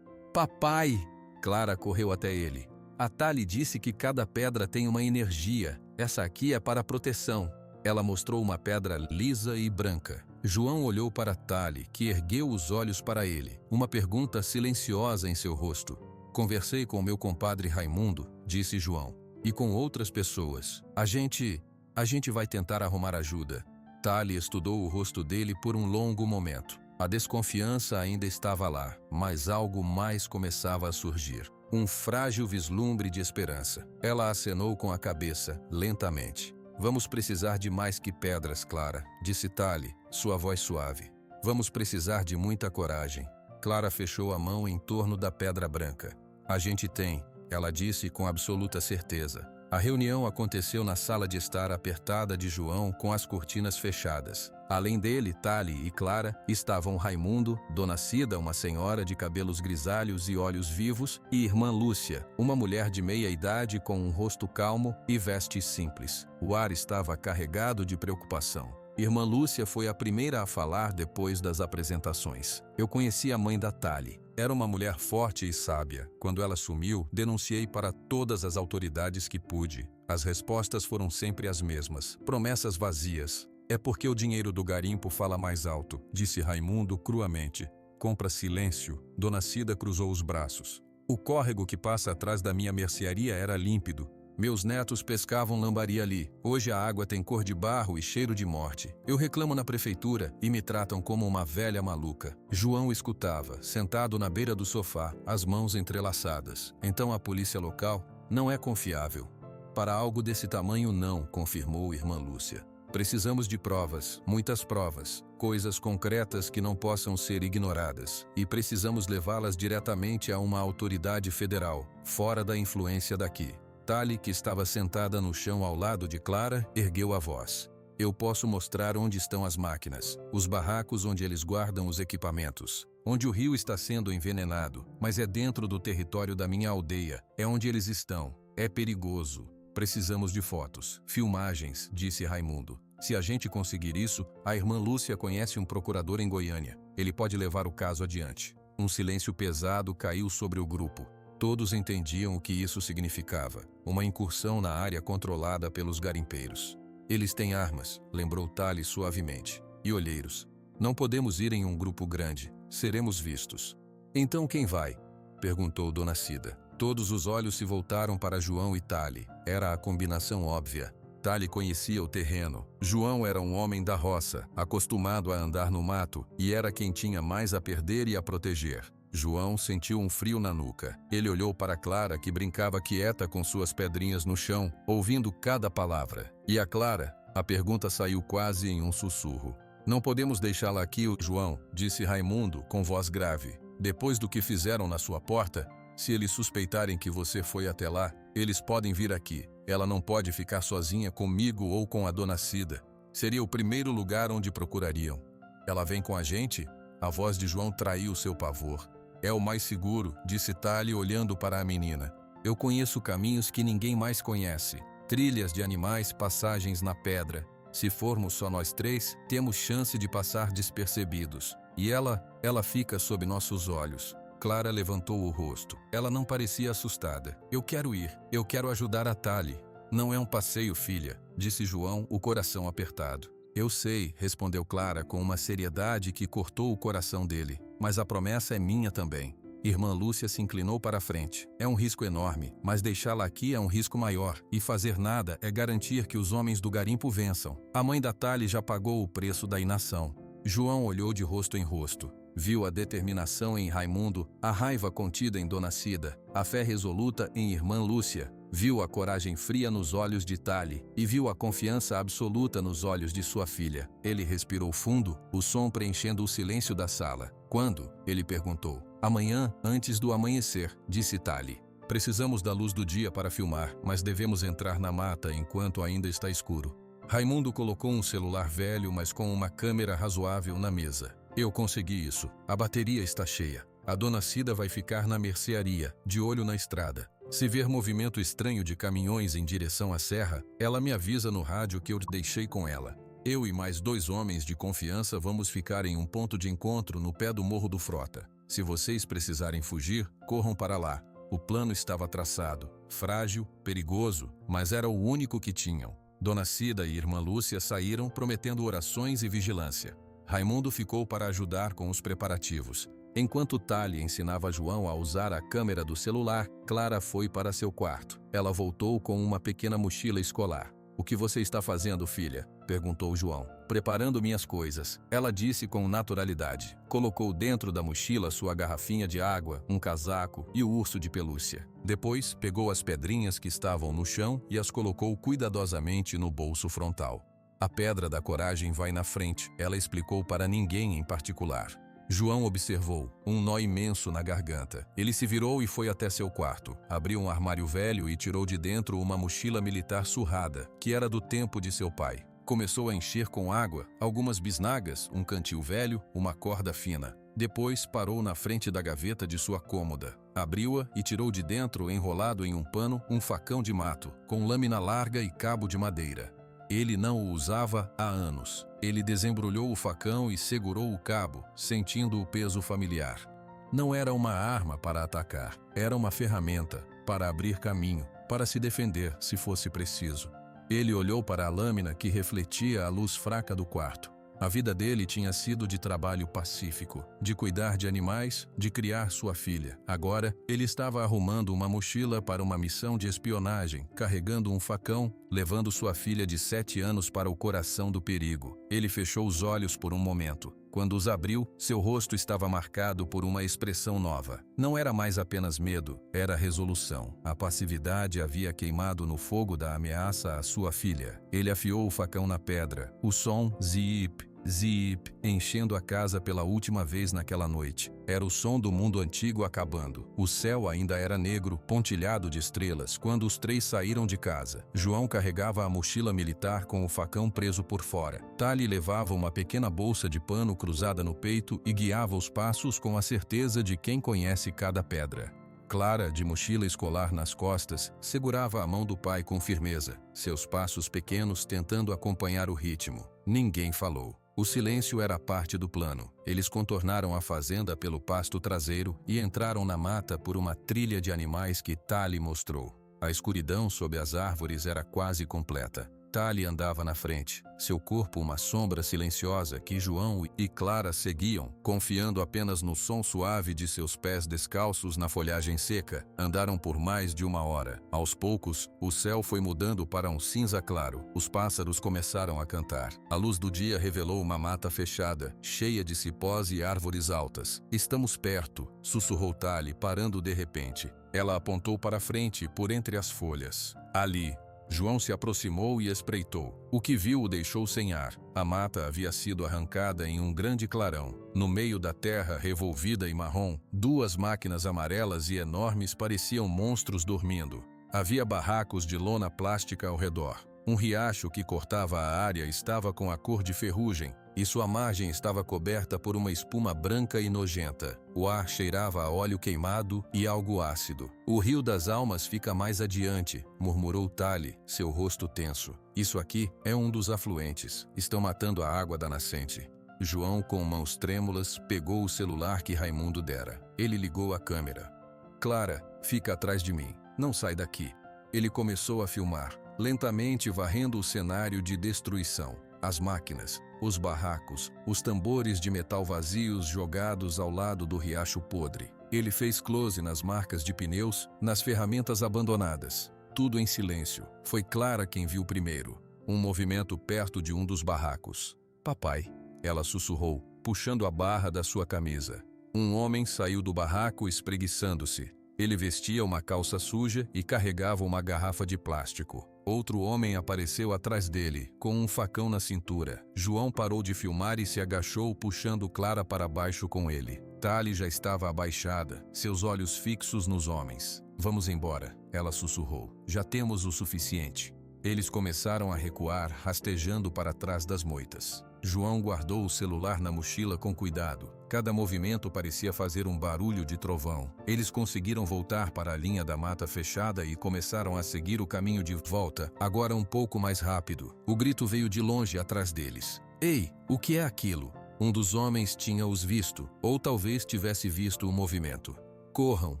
Papai! Clara correu até ele. A Tali disse que cada pedra tem uma energia. Essa aqui é para proteção. Ela mostrou uma pedra lisa e branca. João olhou para Tali, que ergueu os olhos para ele, uma pergunta silenciosa em seu rosto. Conversei com meu compadre Raimundo, disse João, e com outras pessoas. A gente vai tentar arrumar ajuda. Tali estudou o rosto dele por um longo momento. A desconfiança ainda estava lá, mas algo mais começava a surgir. Um frágil vislumbre de esperança. Ela acenou com a cabeça, lentamente. Vamos precisar de mais que pedras, Clara, disse Tali, sua voz suave. Vamos precisar de muita coragem. Clara fechou a mão em torno da pedra branca. A gente tem, ela disse com absoluta certeza. A reunião aconteceu na sala de estar apertada de João com as cortinas fechadas. Além dele, Tali e Clara, estavam Raimundo, Dona Cida, uma senhora de cabelos grisalhos e olhos vivos, e irmã Lúcia, uma mulher de meia idade com um rosto calmo e vestes simples. O ar estava carregado de preocupação. Irmã Lúcia foi a primeira a falar depois das apresentações. Eu conheci a mãe da Tali. Era uma mulher forte e sábia. Quando ela sumiu, denunciei para todas as autoridades que pude. As respostas foram sempre as mesmas. Promessas vazias. É porque o dinheiro do garimpo fala mais alto, disse Raimundo cruamente. Compra silêncio. Dona Cida cruzou os braços. O córrego que passa atrás da minha mercearia era límpido. Meus netos pescavam lambari ali. Hoje a água tem cor de barro e cheiro de morte. Eu reclamo na prefeitura e me tratam como uma velha maluca. João escutava, sentado na beira do sofá, as mãos entrelaçadas. Então a polícia local não é confiável. Para algo desse tamanho não, confirmou irmã Lúcia. Precisamos de provas, muitas provas, coisas concretas que não possam ser ignoradas. E precisamos levá-las diretamente a uma autoridade federal, fora da influência daqui. Tali, que estava sentada no chão ao lado de Clara, ergueu a voz. Eu posso mostrar onde estão as máquinas, os barracos onde eles guardam os equipamentos, onde o rio está sendo envenenado, mas é dentro do território da minha aldeia, é onde eles estão. É perigoso. Precisamos de fotos, filmagens, disse Raimundo. Se a gente conseguir isso, a irmã Lúcia conhece um procurador em Goiânia. Ele pode levar o caso adiante. Um silêncio pesado caiu sobre o grupo. Todos entendiam o que isso significava, uma incursão na área controlada pelos garimpeiros. Eles têm armas, lembrou Tali suavemente, e olheiros. Não podemos ir em um grupo grande, seremos vistos. Então quem vai? Perguntou Dona Cida. Todos os olhos se voltaram para João e Tali. Era a combinação óbvia. Tali conhecia o terreno. João era um homem da roça, acostumado a andar no mato, e era quem tinha mais a perder e a proteger. João sentiu um frio na nuca. Ele olhou para Clara, que brincava quieta com suas pedrinhas no chão, ouvindo cada palavra. E a Clara? A pergunta saiu quase em um sussurro. Não podemos deixá-la aqui, João, disse Raimundo com voz grave. Depois do que fizeram na sua porta, se eles suspeitarem que você foi até lá, eles podem vir aqui. Ela não pode ficar sozinha comigo ou com a Dona Cida. Seria o primeiro lugar onde procurariam. Ela vem com a gente? A voz de João traiu seu pavor. É o mais seguro, disse Tali olhando para a menina. Eu conheço caminhos que ninguém mais conhece. Trilhas de animais, passagens na pedra. Se formos só nós três, temos chance de passar despercebidos. E ela fica sob nossos olhos. Clara levantou o rosto. Ela não parecia assustada. Eu quero ir. Eu quero ajudar a Tali. Não é um passeio, filha, disse João, o coração apertado. Eu sei, respondeu Clara com uma seriedade que cortou o coração dele. Mas a promessa é minha também. Irmã Lúcia se inclinou para a frente. É um risco enorme, mas deixá-la aqui é um risco maior. E fazer nada é garantir que os homens do garimpo vençam. A mãe da Tali já pagou o preço da inação. João olhou de rosto em rosto. Viu a determinação em Raimundo, a raiva contida em Dona Cida, a fé resoluta em irmã Lúcia. Viu a coragem fria nos olhos de Tali e viu a confiança absoluta nos olhos de sua filha. Ele respirou fundo, o som preenchendo o silêncio da sala. Quando? Ele perguntou. Amanhã, antes do amanhecer, disse Tali. Precisamos da luz do dia para filmar, mas devemos entrar na mata enquanto ainda está escuro. Raimundo colocou um celular velho, mas com uma câmera razoável na mesa. Eu consegui isso. A bateria está cheia. A dona Cida vai ficar na mercearia, de olho na estrada. Se ver movimento estranho de caminhões em direção à serra, ela me avisa no rádio que eu deixei com ela. Eu e mais 2 homens de confiança vamos ficar em um ponto de encontro no pé do Morro do Frota. Se vocês precisarem fugir, corram para lá. O plano estava traçado, frágil, perigoso, mas era o único que tinham. Dona Cida e irmã Lúcia saíram prometendo orações e vigilância. Raimundo ficou para ajudar com os preparativos. Enquanto Tali ensinava João a usar a câmera do celular, Clara foi para seu quarto. Ela voltou com uma pequena mochila escolar. O que você está fazendo, filha? Perguntou João. Preparando minhas coisas, ela disse com naturalidade. Colocou dentro da mochila sua garrafinha de água, um casaco e o urso de pelúcia. Depois, pegou as pedrinhas que estavam no chão e as colocou cuidadosamente no bolso frontal. A pedra da coragem vai na frente, ela explicou para ninguém em particular. João observou, um nó imenso na garganta. Ele se virou e foi até seu quarto. Abriu um armário velho e tirou de dentro uma mochila militar surrada, que era do tempo de seu pai. Começou a encher com água, algumas bisnagas, um cantil velho, uma corda fina. Depois parou na frente da gaveta de sua cômoda. Abriu-a e tirou de dentro, enrolado em um pano, um facão de mato, com lâmina larga e cabo de madeira. Ele não o usava há anos. Ele desembrulhou o facão e segurou o cabo, sentindo o peso familiar. Não era uma arma para atacar, era uma ferramenta para abrir caminho, para se defender se fosse preciso. Ele olhou para a lâmina que refletia a luz fraca do quarto. A vida dele tinha sido de trabalho pacífico, de cuidar de animais, de criar sua filha. Agora, ele estava arrumando uma mochila para uma missão de espionagem, carregando um facão, levando sua filha de 7 anos para o coração do perigo. Ele fechou os olhos por um momento. Quando os abriu, seu rosto estava marcado por uma expressão nova. Não era mais apenas medo, era resolução. A passividade havia queimado no fogo da ameaça à sua filha. Ele afiou o facão na pedra. O som, zip, zip, enchendo a casa pela última vez naquela noite. Era o som do mundo antigo acabando. O céu ainda era negro, pontilhado de estrelas, quando os 3 saíram de casa. João carregava a mochila militar com o facão preso por fora. Tali levava uma pequena bolsa de pano cruzada no peito e guiava os passos com a certeza de quem conhece cada pedra. Clara, de mochila escolar nas costas, segurava a mão do pai com firmeza, seus passos pequenos tentando acompanhar o ritmo. Ninguém falou. O silêncio era parte do plano. Eles contornaram a fazenda pelo pasto traseiro e entraram na mata por uma trilha de animais que Tali mostrou. A escuridão sob as árvores era quase completa. Tali andava na frente, seu corpo uma sombra silenciosa que João e Clara seguiam, confiando apenas no som suave de seus pés descalços na folhagem seca. Andaram por mais de 1 hora. Aos poucos, o céu foi mudando para um cinza claro. Os pássaros começaram a cantar. A luz do dia revelou uma mata fechada, cheia de cipós e árvores altas. Estamos perto, sussurrou Tali, parando de repente. Ela apontou para frente, por entre as folhas. Ali. João se aproximou e espreitou. O que viu o deixou sem ar. A mata havia sido arrancada em um grande clarão. No meio da terra revolvida e marrom, 2 máquinas amarelas e enormes pareciam monstros dormindo. Havia barracos de lona plástica ao redor. Um riacho que cortava a área estava com a cor de ferrugem, e sua margem estava coberta por uma espuma branca e nojenta. O ar cheirava a óleo queimado e algo ácido. O Rio das Almas fica mais adiante, murmurou Tali, seu rosto tenso. Isso aqui é um dos afluentes. Estão matando a água da nascente. João, com mãos trêmulas, pegou o celular que Raimundo dera. Ele ligou a câmera. Clara, fica atrás de mim. Não sai daqui. Ele começou a filmar, lentamente varrendo o cenário de destruição. As máquinas, os barracos, os tambores de metal vazios jogados ao lado do riacho podre. Ele fez close nas marcas de pneus, nas ferramentas abandonadas. Tudo em silêncio. Foi Clara quem viu primeiro. Um movimento perto de um dos barracos. Papai, ela sussurrou, puxando a barra da sua camisa. Um homem saiu do barraco espreguiçando-se. Ele vestia uma calça suja e carregava uma garrafa de plástico. Outro homem apareceu atrás dele, com um facão na cintura. João parou de filmar e se agachou, puxando Clara para baixo com ele. Tali já estava abaixada, seus olhos fixos nos homens. Vamos embora, ela sussurrou. Já temos o suficiente. Eles começaram a recuar, rastejando para trás das moitas. João guardou o celular na mochila com cuidado. Cada movimento parecia fazer um barulho de trovão. Eles conseguiram voltar para a linha da mata fechada e começaram a seguir o caminho de volta, agora um pouco mais rápido. O grito veio de longe atrás deles. Ei, o que é aquilo? Um dos homens tinha os visto, ou talvez tivesse visto o movimento. Corram,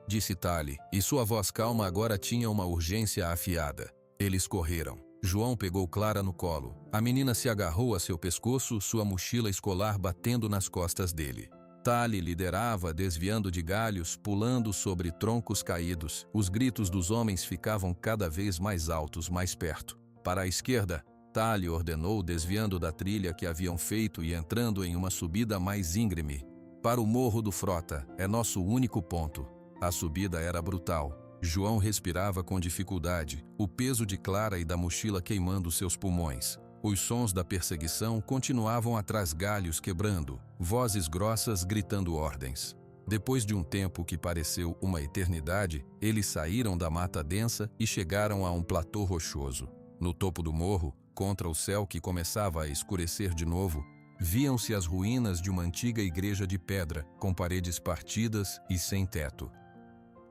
disse Tali, e sua voz calma agora tinha uma urgência afiada. Eles correram. João pegou Clara no colo. A menina se agarrou a seu pescoço, sua mochila escolar batendo nas costas dele. Tali liderava, desviando de galhos, pulando sobre troncos caídos. Os gritos dos homens ficavam cada vez mais altos, mais perto. Para a esquerda, Tali ordenou, desviando da trilha que haviam feito e entrando em uma subida mais íngreme. Para o Morro do Frota, é nosso único ponto. A subida era brutal. João respirava com dificuldade, o peso de Clara e da mochila queimando seus pulmões. Os sons da perseguição continuavam atrás, galhos quebrando, vozes grossas gritando ordens. Depois de um tempo que pareceu uma eternidade, eles saíram da mata densa e chegaram a um platô rochoso. No topo do morro, contra o céu que começava a escurecer de novo, viam-se as ruínas de uma antiga igreja de pedra, com paredes partidas e sem teto.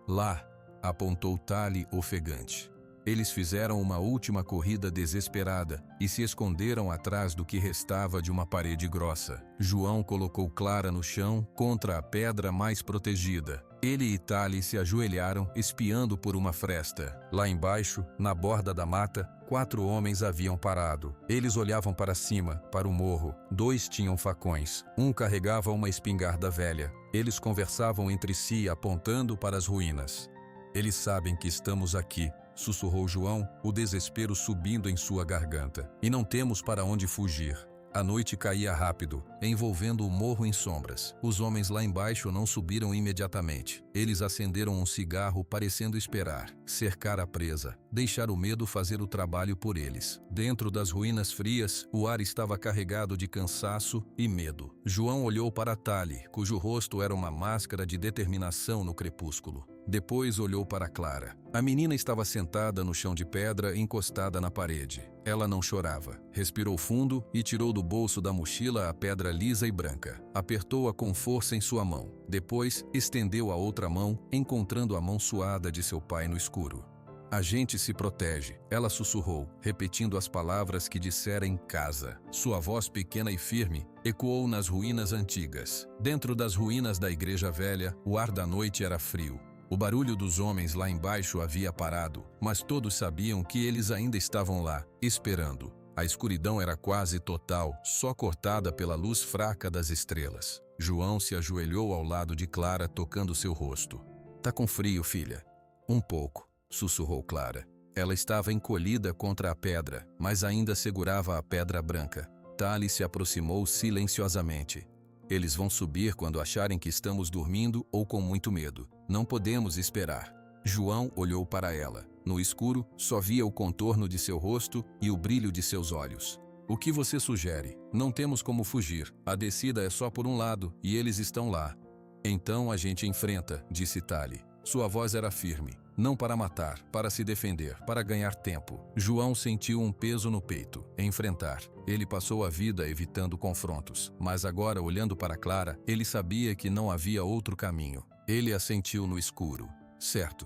Lá, apontou Tali ofegante. Eles fizeram uma última corrida desesperada e se esconderam atrás do que restava de uma parede grossa. João colocou Clara no chão, contra a pedra mais protegida. Ele e Tali se ajoelharam, espiando por uma fresta. Lá embaixo, na borda da mata, 4 homens haviam parado. Eles olhavam para cima, para o morro. 2 tinham facões. Um carregava uma espingarda velha. Eles conversavam entre si, apontando para as ruínas. Eles sabem que estamos aqui, sussurrou João, o desespero subindo em sua garganta. E não temos para onde fugir. A noite caía rápido, envolvendo o morro em sombras. Os homens lá embaixo não subiram imediatamente. Eles acenderam um cigarro, parecendo esperar, cercar a presa, deixar o medo fazer o trabalho por eles. Dentro das ruínas frias, o ar estava carregado de cansaço e medo. João olhou para Tali, cujo rosto era uma máscara de determinação no crepúsculo. Depois olhou para Clara. A menina estava sentada no chão de pedra, encostada na parede. Ela não chorava. Respirou fundo e tirou do bolso da mochila a pedra lisa e branca. Apertou-a com força em sua mão. Depois, estendeu a outra mão, encontrando a mão suada de seu pai no escuro. A gente se protege, ela sussurrou, repetindo as palavras que dissera em casa. Sua voz pequena e firme ecoou nas ruínas antigas. Dentro das ruínas da igreja velha, o ar da noite era frio. O barulho dos homens lá embaixo havia parado, mas todos sabiam que eles ainda estavam lá, esperando. A escuridão era quase total, só cortada pela luz fraca das estrelas. João se ajoelhou ao lado de Clara, tocando seu rosto. Tá com frio, filha? Um pouco, sussurrou Clara. Ela estava encolhida contra a pedra, mas ainda segurava a pedra branca. Tali se aproximou silenciosamente. Eles vão subir quando acharem que estamos dormindo ou com muito medo. Não podemos esperar. João olhou para ela. No escuro, só via o contorno de seu rosto e o brilho de seus olhos. O que você sugere? Não temos como fugir. A descida é só por um lado e eles estão lá. Então a gente enfrenta, disse Tali. Sua voz era firme. Não para matar, para se defender, para ganhar tempo. João sentiu um peso no peito. Enfrentar. Ele passou a vida evitando confrontos, mas agora, olhando para Clara, ele sabia que não havia outro caminho. Ele a sentiu no escuro. Certo.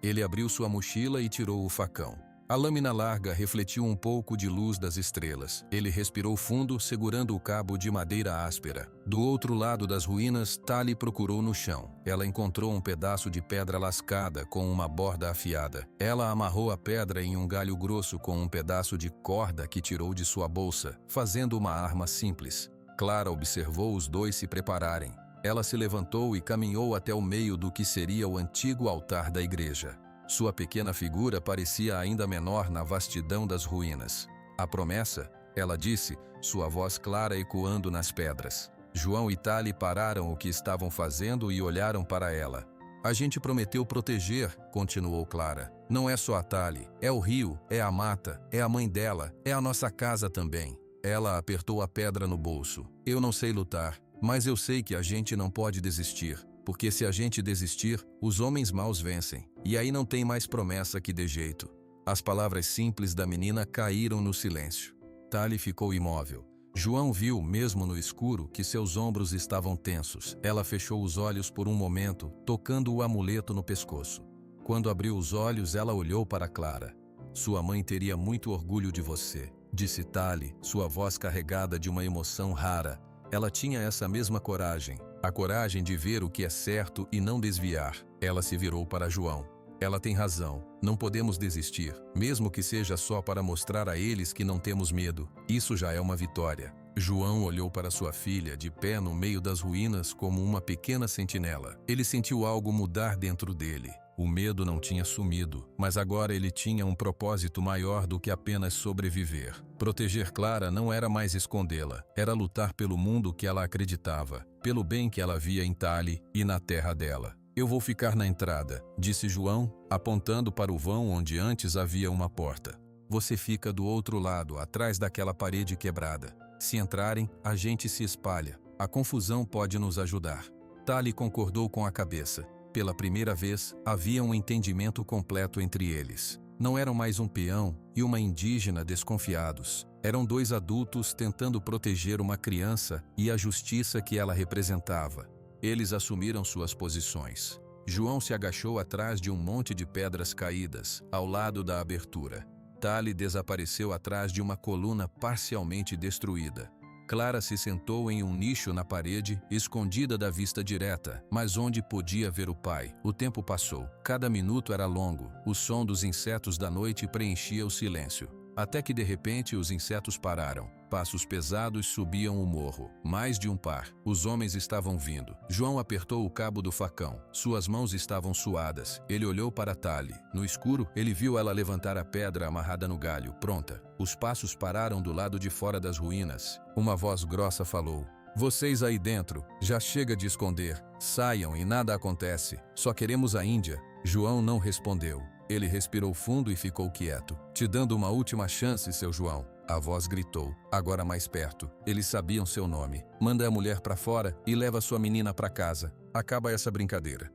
Ele abriu sua mochila e tirou o facão. A lâmina larga refletiu um pouco de luz das estrelas. Ele respirou fundo, segurando o cabo de madeira áspera. Do outro lado das ruínas, Tali procurou no chão. Ela encontrou um pedaço de pedra lascada com uma borda afiada. Ela amarrou a pedra em um galho grosso com um pedaço de corda que tirou de sua bolsa, fazendo uma arma simples. Clara observou os dois se prepararem. Ela se levantou e caminhou até o meio do que seria o antigo altar da igreja. Sua pequena figura parecia ainda menor na vastidão das ruínas. A promessa, ela disse, sua voz clara ecoando nas pedras. João e Tali pararam o que estavam fazendo e olharam para ela. A gente prometeu proteger, continuou Clara. Não é só a Tali, é o rio, é a mata, é a mãe dela, é a nossa casa também. Ela apertou a pedra no bolso. Eu não sei lutar, mas eu sei que a gente não pode desistir, porque se a gente desistir, os homens maus vencem, e aí não tem mais promessa que dê jeito. As palavras simples da menina caíram no silêncio. Tali ficou imóvel. João viu, mesmo no escuro, que seus ombros estavam tensos. Ela fechou os olhos por um momento, tocando o amuleto no pescoço. Quando abriu os olhos, ela olhou para Clara. Sua mãe teria muito orgulho de você, disse Tali, sua voz carregada de uma emoção rara. Ela tinha essa mesma coragem, a coragem de ver o que é certo e não desviar. Ela se virou para João. Ela tem razão, não podemos desistir, mesmo que seja só para mostrar a eles que não temos medo. Isso já é uma vitória. João olhou para sua filha, de pé no meio das ruínas como uma pequena sentinela. Ele sentiu algo mudar dentro dele. O medo não tinha sumido, mas agora ele tinha um propósito maior do que apenas sobreviver. Proteger Clara não era mais escondê-la, era lutar pelo mundo que ela acreditava, pelo bem que ela via em Tali e na terra dela. Eu vou ficar na entrada, disse João, apontando para o vão onde antes havia uma porta. Você fica do outro lado, atrás daquela parede quebrada. Se entrarem, a gente se espalha. A confusão pode nos ajudar. Tali concordou com a cabeça. Pela primeira vez, havia um entendimento completo entre eles. Não eram mais um peão e uma indígena desconfiados. Eram dois adultos tentando proteger uma criança e a justiça que ela representava. Eles assumiram suas posições. João se agachou atrás de um monte de pedras caídas, ao lado da abertura. Tali desapareceu atrás de uma coluna parcialmente destruída. Clara se sentou em um nicho na parede, escondida da vista direta, mas onde podia ver o pai. O tempo passou. Cada minuto era longo. O som dos insetos da noite preenchia o silêncio. Até que de repente os insetos pararam. Passos pesados subiam o morro. Mais de um par. Os homens estavam vindo. João apertou o cabo do facão. Suas mãos estavam suadas. Ele olhou para Tali. No escuro, ele viu ela levantar a pedra amarrada no galho, pronta. Os passos pararam do lado de fora das ruínas. Uma voz grossa falou: "Vocês aí dentro, já chega de esconder. Saiam e nada acontece. Só queremos a Índia." João não respondeu. Ele respirou fundo e ficou quieto. "Te dando uma última chance, seu João." A voz gritou, agora mais perto. Eles sabiam seu nome. "Manda a mulher para fora e leva sua menina para casa. Acaba essa brincadeira."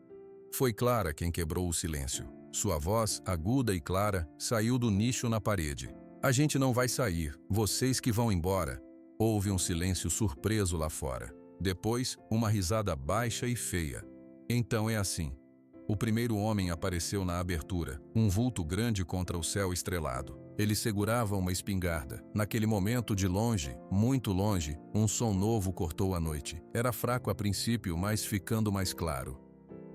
Foi Clara quem quebrou o silêncio. Sua voz, aguda e clara, saiu do nicho na parede. "A gente não vai sair. Vocês que vão embora." Houve um silêncio surpreso lá fora. Depois, uma risada baixa e feia. "Então é assim." O primeiro homem apareceu na abertura, um vulto grande contra o céu estrelado. Ele segurava uma espingarda. Naquele momento, de longe, muito longe, um som novo cortou a noite. Era fraco a princípio, mas ficando mais claro.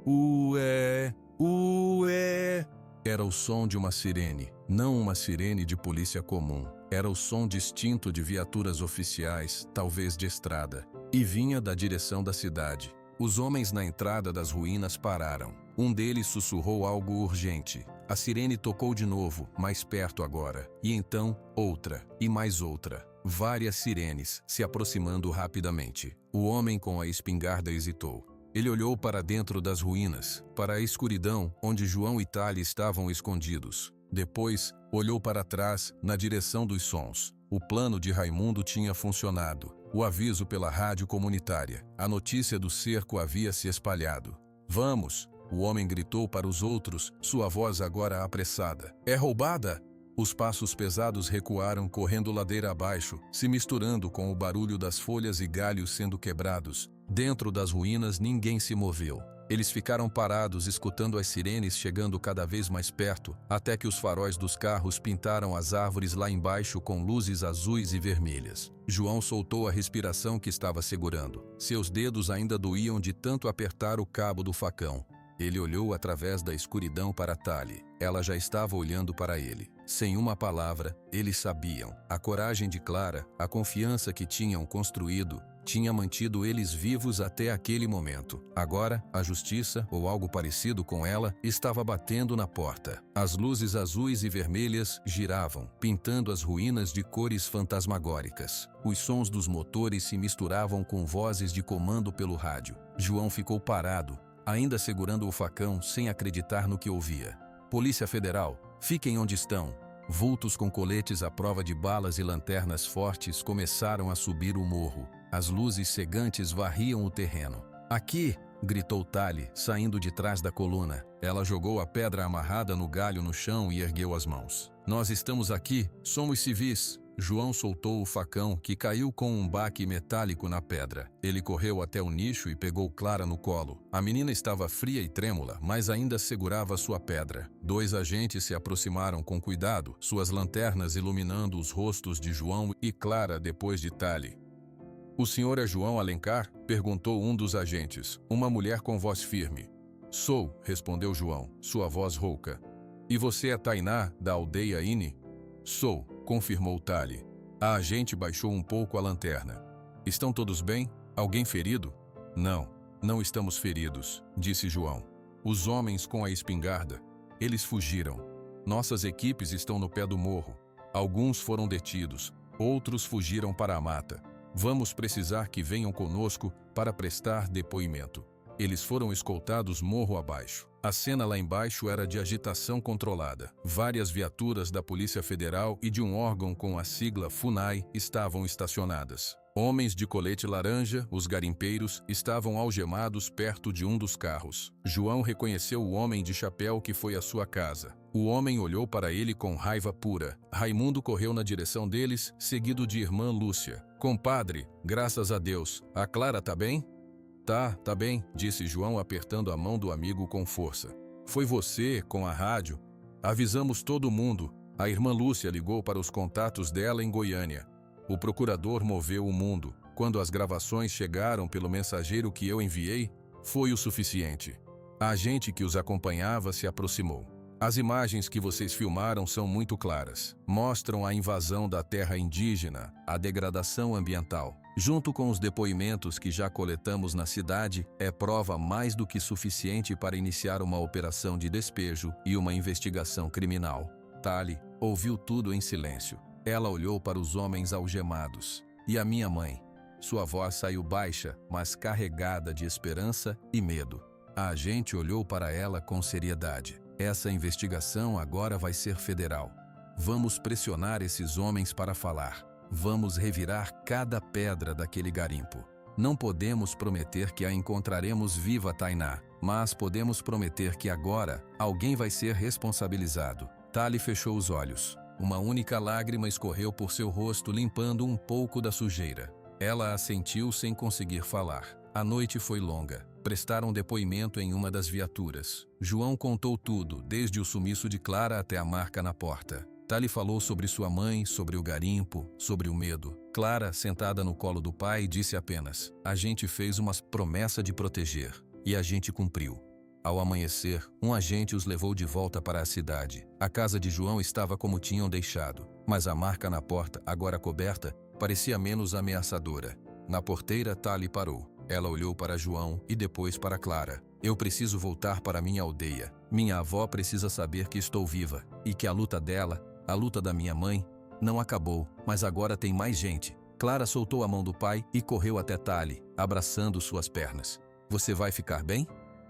Ué, ué. Era o som de uma sirene, não uma sirene de polícia comum. Era o som distinto de viaturas oficiais, talvez de estrada, e vinha da direção da cidade. Os homens na entrada das ruínas pararam. Um deles sussurrou algo urgente. A sirene tocou de novo, mais perto agora. E então, outra, e mais outra. Várias sirenes, se aproximando rapidamente. O homem com a espingarda hesitou. Ele olhou para dentro das ruínas, para a escuridão onde João e Tali estavam escondidos. Depois, olhou para trás, na direção dos sons. O plano de Raimundo tinha funcionado. O aviso pela rádio comunitária. A notícia do cerco havia se espalhado. "Vamos!" O homem gritou para os outros, sua voz agora apressada. "É roubada!" Os passos pesados recuaram correndo ladeira abaixo, se misturando com o barulho das folhas e galhos sendo quebrados. Dentro das ruínas ninguém se moveu. Eles ficaram parados escutando as sirenes chegando cada vez mais perto, até que os faróis dos carros pintaram as árvores lá embaixo com luzes azuis e vermelhas. João soltou a respiração que estava segurando. Seus dedos ainda doíam de tanto apertar o cabo do facão. Ele olhou através da escuridão para Tali. Ela já estava olhando para ele. Sem uma palavra, eles sabiam. A coragem de Clara, a confiança que tinham construído, tinha mantido eles vivos até aquele momento. Agora, a justiça, ou algo parecido com ela, estava batendo na porta. As luzes azuis e vermelhas giravam, pintando as ruínas de cores fantasmagóricas. Os sons dos motores se misturavam com vozes de comando pelo rádio. João ficou parado. ainda segurando o facão sem acreditar no que ouvia. Polícia Federal, fiquem onde estão. Vultos com coletes à prova de balas e lanternas fortes começaram a subir o morro. As luzes cegantes varriam o terreno. Aqui! Gritou Tali, saindo de trás da coluna. Ela jogou a pedra amarrada no galho no chão e ergueu as mãos. Nós estamos aqui, somos civis. João soltou o facão, que caiu com um baque metálico na pedra. Ele correu até o nicho e pegou Clara no colo. A menina estava fria e trêmula, mas ainda segurava sua pedra. 2 agentes se aproximaram com cuidado, suas lanternas iluminando os rostos de João e Clara depois de Tali. O senhor é João Alencar? Perguntou um dos agentes, uma mulher com voz firme. Sou, respondeu João, sua voz rouca. E você é Tainá, da aldeia Ini? Sou, confirmou Tali. A agente baixou um pouco a lanterna. Estão todos bem? Alguém ferido? Não, não estamos feridos, disse João. Os homens com a espingarda. Eles fugiram. Nossas equipes estão no pé do morro. Alguns foram detidos, outros fugiram para a mata. Vamos precisar que venham conosco para prestar depoimento. Eles foram escoltados morro abaixo. A cena lá embaixo era de agitação controlada. Várias viaturas da Polícia Federal e de um órgão com a sigla FUNAI estavam estacionadas. Homens de colete laranja, os garimpeiros, estavam algemados perto de um dos carros. João reconheceu o homem de chapéu que foi à sua casa. O homem olhou para ele com raiva pura. Raimundo correu na direção deles, seguido de irmã Lúcia. Compadre, graças a Deus, a Clara tá bem? Tá bem, disse João apertando a mão do amigo com força. Foi você, com a rádio? Avisamos todo mundo. A irmã Lúcia ligou para os contatos dela em Goiânia. O procurador moveu o mundo. Quando as gravações chegaram pelo mensageiro que eu enviei, foi o suficiente. A agente que os acompanhava se aproximou. As imagens que vocês filmaram são muito claras. Mostram a invasão da terra indígena, a degradação ambiental. Junto com os depoimentos que já coletamos na cidade, é prova mais do que suficiente para iniciar uma operação de despejo e uma investigação criminal. Tali ouviu tudo em silêncio. Ela olhou para os homens algemados. E a minha mãe? Sua voz saiu baixa, mas carregada de esperança e medo. A agente olhou para ela com seriedade. Essa investigação agora vai ser federal. Vamos pressionar esses homens para falar. Vamos revirar cada pedra daquele garimpo. Não podemos prometer que a encontraremos viva, Tainá, mas podemos prometer que agora alguém vai ser responsabilizado. Tali fechou os olhos. Uma única lágrima escorreu por seu rosto, limpando um pouco da sujeira. Ela assentiu sem conseguir falar. A noite foi longa. Prestaram depoimento em uma das viaturas. João contou tudo, desde o sumiço de Clara até a marca na porta. Tali falou sobre sua mãe, sobre o garimpo, sobre o medo. Clara, sentada no colo do pai, disse apenas: a gente fez uma promessa de proteger, e a gente cumpriu. Ao amanhecer, um agente os levou de volta para a cidade. A casa de João estava como tinham deixado, mas a marca na porta, agora coberta, parecia menos ameaçadora. Na porteira, Tali parou. Ela olhou para João e depois para Clara. Eu preciso voltar para minha aldeia. Minha avó precisa saber que estou viva e que a luta dela, a luta da minha mãe, não acabou, mas agora tem mais gente. Clara soltou a mão do pai e correu até Tali, abraçando suas pernas. Você vai ficar bem?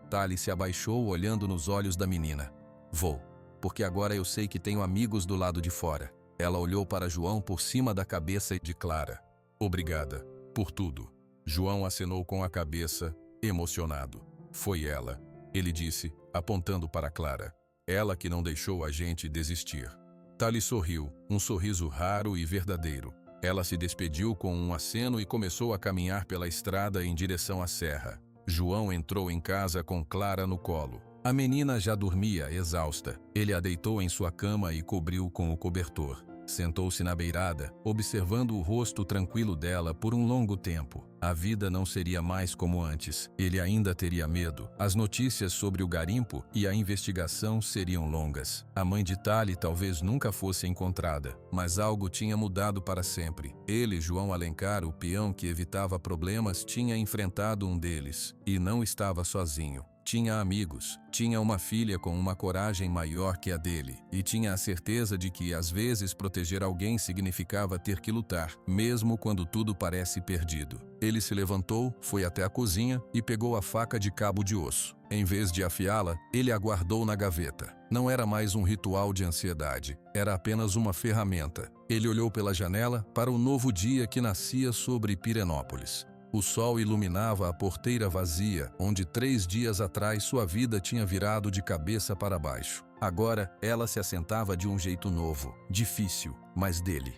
Tali se abaixou olhando nos olhos da menina. Vou, porque agora eu sei que tenho amigos do lado de fora. Ela olhou para João por cima da cabeça de Clara. Obrigada por tudo. João acenou com a cabeça, emocionado. Foi ela, ele disse, apontando para Clara. Ela que não deixou a gente desistir. Tali sorriu, um sorriso raro e verdadeiro. Ela se despediu com um aceno e começou a caminhar pela estrada em direção à serra. João entrou em casa com Clara no colo. A menina já dormia, exausta. Ele a deitou em sua cama e cobriu com o cobertor. Sentou-se na beirada, observando o rosto tranquilo dela por um longo tempo. A vida não seria mais como antes. Ele ainda teria medo. As notícias sobre o garimpo e a investigação seriam longas. A mãe de Tali talvez nunca fosse encontrada, mas algo tinha mudado para sempre. Ele, João Alencar, o peão que evitava problemas, tinha enfrentado um deles e não estava sozinho. Tinha amigos, tinha uma filha com uma coragem maior que a dele, e tinha a certeza de que, às vezes, proteger alguém significava ter que lutar, mesmo quando tudo parece perdido. Ele se levantou, foi até a cozinha e pegou a faca de cabo de osso. Em vez de afiá-la, ele a guardou na gaveta. Não era mais um ritual de ansiedade, era apenas uma ferramenta. Ele olhou pela janela para o novo dia que nascia sobre Pirenópolis. O sol iluminava a porteira vazia, onde 3 dias atrás sua vida tinha virado de cabeça para baixo. Agora, ela se assentava de um jeito novo, difícil, mas dele.